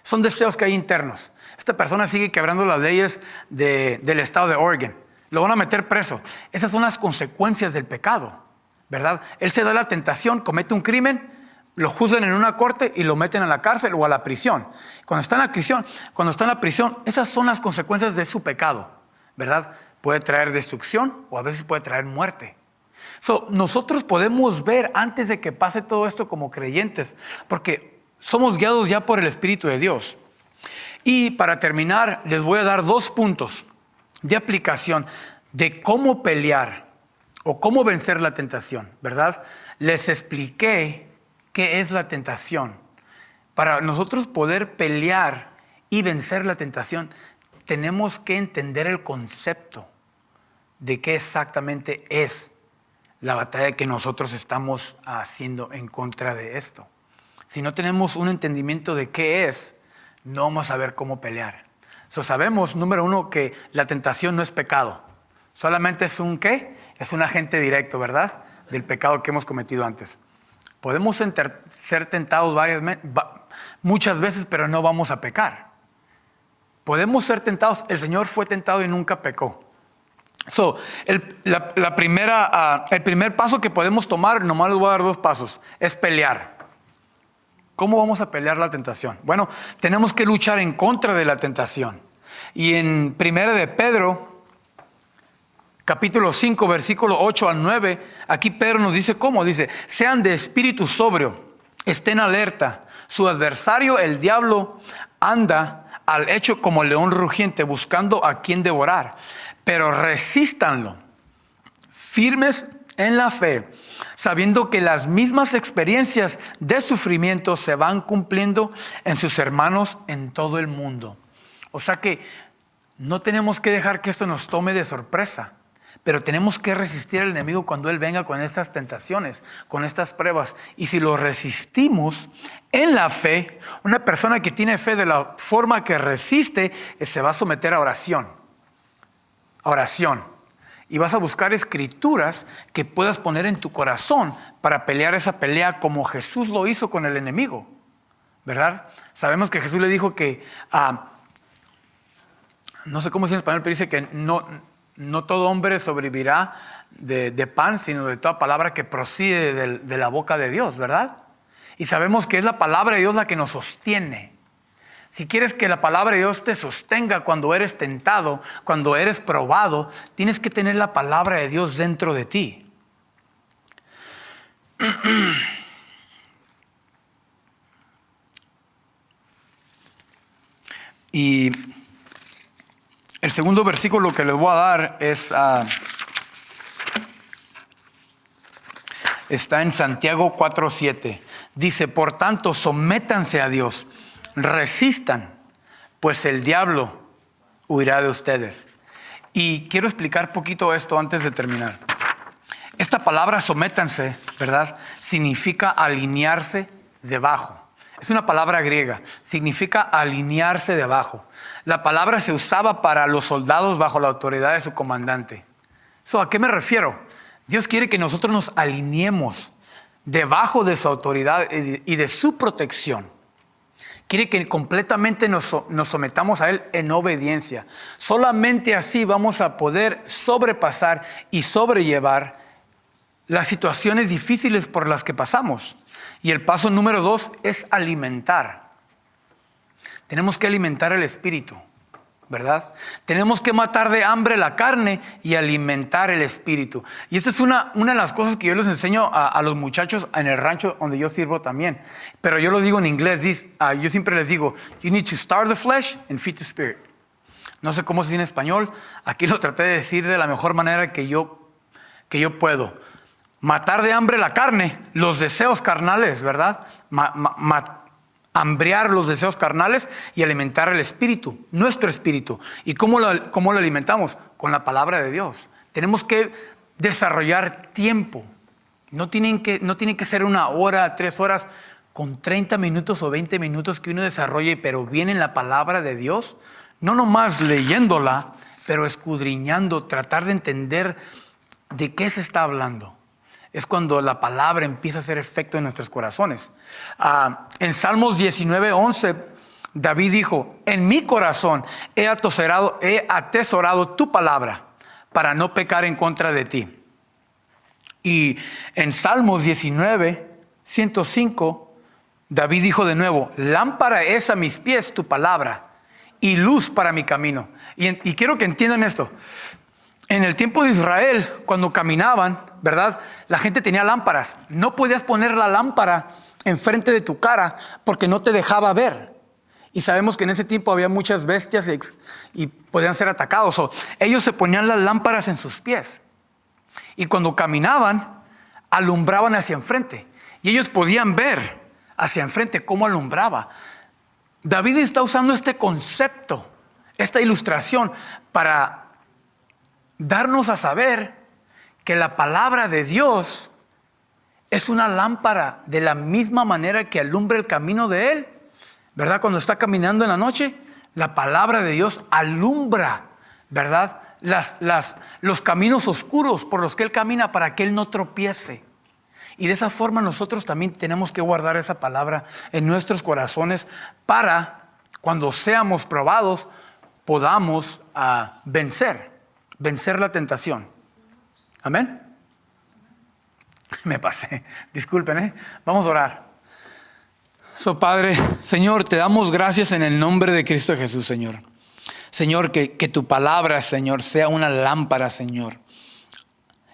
Son deseos que hay internos. Esta persona sigue quebrando las leyes del estado de Oregon. Lo van a meter preso. Esas son las consecuencias del pecado, ¿verdad? Él se da la tentación, comete un crimen, lo juzgan en una corte y lo meten a la cárcel o a la prisión. Cuando está en la prisión, esas son las consecuencias de su pecado, ¿verdad? Puede traer destrucción o a veces puede traer muerte. Nosotros podemos ver antes de que pase todo esto como creyentes, porque somos guiados ya por el Espíritu de Dios. Y para terminar, les voy a dar 2 puntos de aplicación de cómo pelear o cómo vencer la tentación, ¿verdad? Les expliqué qué es la tentación. Para nosotros poder pelear y vencer la tentación, tenemos que entender el concepto de qué exactamente es la batalla que nosotros estamos haciendo en contra de esto. Si no tenemos un entendimiento de qué es, no vamos a saber cómo pelear. Sabemos, número 1, que la tentación no es pecado. Solamente es un ¿qué? Es un agente directo, ¿verdad? Del pecado que hemos cometido antes. Podemos ser tentados muchas veces, pero no vamos a pecar. Podemos ser tentados. El Señor fue tentado y nunca pecó. El primer paso que podemos tomar, nomás les voy a dar 2 pasos, es pelear. ¿Cómo vamos a pelear la tentación? Bueno, tenemos que luchar en contra de la tentación. Y en 1 de Pedro, capítulo 5, versículo 8 al 9, aquí Pedro nos dice cómo. Dice, sean de espíritu sobrio, estén alerta. Su adversario, el diablo, anda al hecho como león rugiente, buscando a quien devorar. Pero resístanlo, firmes en la fe, sabiendo que las mismas experiencias de sufrimiento se van cumpliendo en sus hermanos en todo el mundo. O sea que no tenemos que dejar que esto nos tome de sorpresa, pero tenemos que resistir al enemigo cuando él venga con estas tentaciones, con estas pruebas. Y si lo resistimos en la fe, una persona que tiene fe de la forma que resiste, se va a someter a oración. Y vas a buscar escrituras que puedas poner en tu corazón para pelear esa pelea como Jesús lo hizo con el enemigo, ¿verdad? Sabemos que Jesús le dijo que, no sé cómo es en español, pero dice que no todo hombre sobrevivirá de pan, sino de toda palabra que procede de la boca de Dios, ¿verdad? Y sabemos que es la palabra de Dios la que nos sostiene. Si quieres que la palabra de Dios te sostenga cuando eres tentado, cuando eres probado, tienes que tener la palabra de Dios dentro de ti. Y el segundo versículo que les voy a dar está en Santiago 4:7. Dice, por tanto, sométanse a Dios. Resistan, pues el diablo huirá de ustedes. Y quiero explicar poquito esto antes de terminar. Esta palabra sométanse, ¿verdad? Significa alinearse debajo. Es una palabra griega, significa alinearse debajo. La palabra se usaba para los soldados bajo la autoridad de su comandante. ¿A qué me refiero? Dios quiere que nosotros nos alineemos debajo de su autoridad y de su protección. Quiere que completamente nos sometamos a Él en obediencia. Solamente así vamos a poder sobrepasar y sobrellevar las situaciones difíciles por las que pasamos. Y el paso número 2 es alimentar. Tenemos que alimentar el espíritu, ¿verdad? Tenemos que matar de hambre la carne y alimentar el espíritu. Y esta es una de las cosas que yo les enseño a los muchachos en el rancho donde yo sirvo también. Pero yo lo digo en inglés. Yo siempre les digo, you need to starve the flesh and feed the spirit. No sé cómo se dice en español. Aquí lo traté de decir de la mejor manera que yo puedo. Matar de hambre la carne, los deseos carnales, ¿verdad? Hambriar los deseos carnales y alimentar el espíritu, nuestro espíritu. ¿Y cómo lo alimentamos? Con la palabra de Dios. Tenemos que desarrollar tiempo. No tiene que ser 1 hora, 3 horas, con 30 minutos o 20 minutos que uno desarrolle, pero bien en la palabra de Dios. No nomás leyéndola, pero escudriñando, tratar de entender de qué se está hablando. Es cuando la palabra empieza a hacer efecto en nuestros corazones. En Salmos 19:11, David dijo, en mi corazón he atesorado tu palabra para no pecar en contra de ti. Y en Salmos 19:105, David dijo de nuevo, lámpara es a mis pies tu palabra y luz para mi camino. Y quiero que entiendan esto. En el tiempo de Israel, cuando caminaban, ¿verdad? La gente tenía lámparas. No podías poner la lámpara enfrente de tu cara porque no te dejaba ver. Y sabemos que en ese tiempo había muchas bestias y podían ser atacados. Ellos se ponían las lámparas en sus pies. Y cuando caminaban, alumbraban hacia enfrente. Y ellos podían ver hacia enfrente cómo alumbraba. David está usando este concepto, esta ilustración, para darnos a saber que la palabra de Dios es una lámpara de la misma manera que alumbra el camino de Él, ¿verdad? Cuando está caminando en la noche, la palabra de Dios alumbra, ¿verdad? Los caminos oscuros por los que Él camina para que Él no tropiece. Y de esa forma nosotros también tenemos que guardar esa palabra en nuestros corazones para cuando seamos probados podamos vencer la tentación. Amén. Me pasé. Disculpen, Vamos a orar. Padre, Señor, te damos gracias en el nombre de Cristo Jesús, Señor. Señor, que tu palabra, Señor, sea una lámpara, Señor,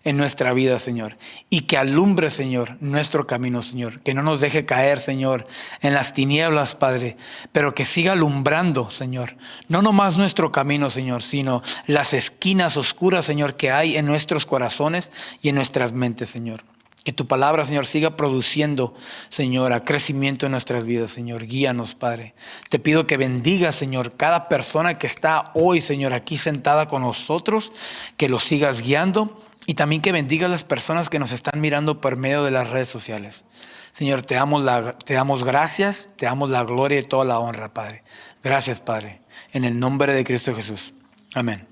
en nuestra vida, Señor. Y que alumbre, Señor, nuestro camino, Señor. Que no nos deje caer, Señor, en las tinieblas, Padre. Pero que siga alumbrando, Señor. No nomás nuestro camino, Señor, sino las esquinas oscuras, Señor, que hay en nuestros corazones y en nuestras mentes, Señor. Que tu palabra, Señor, siga produciendo, Señor, a crecimiento en nuestras vidas, Señor. Guíanos, Padre. Te pido que bendiga, Señor, cada persona que está hoy, Señor, aquí sentada con nosotros. Que los sigas guiando. Y también que bendiga a las personas que nos están mirando por medio de las redes sociales. Señor, te damos gracias, te damos la gloria y toda la honra, Padre. Gracias, Padre. En el nombre de Cristo Jesús. Amén.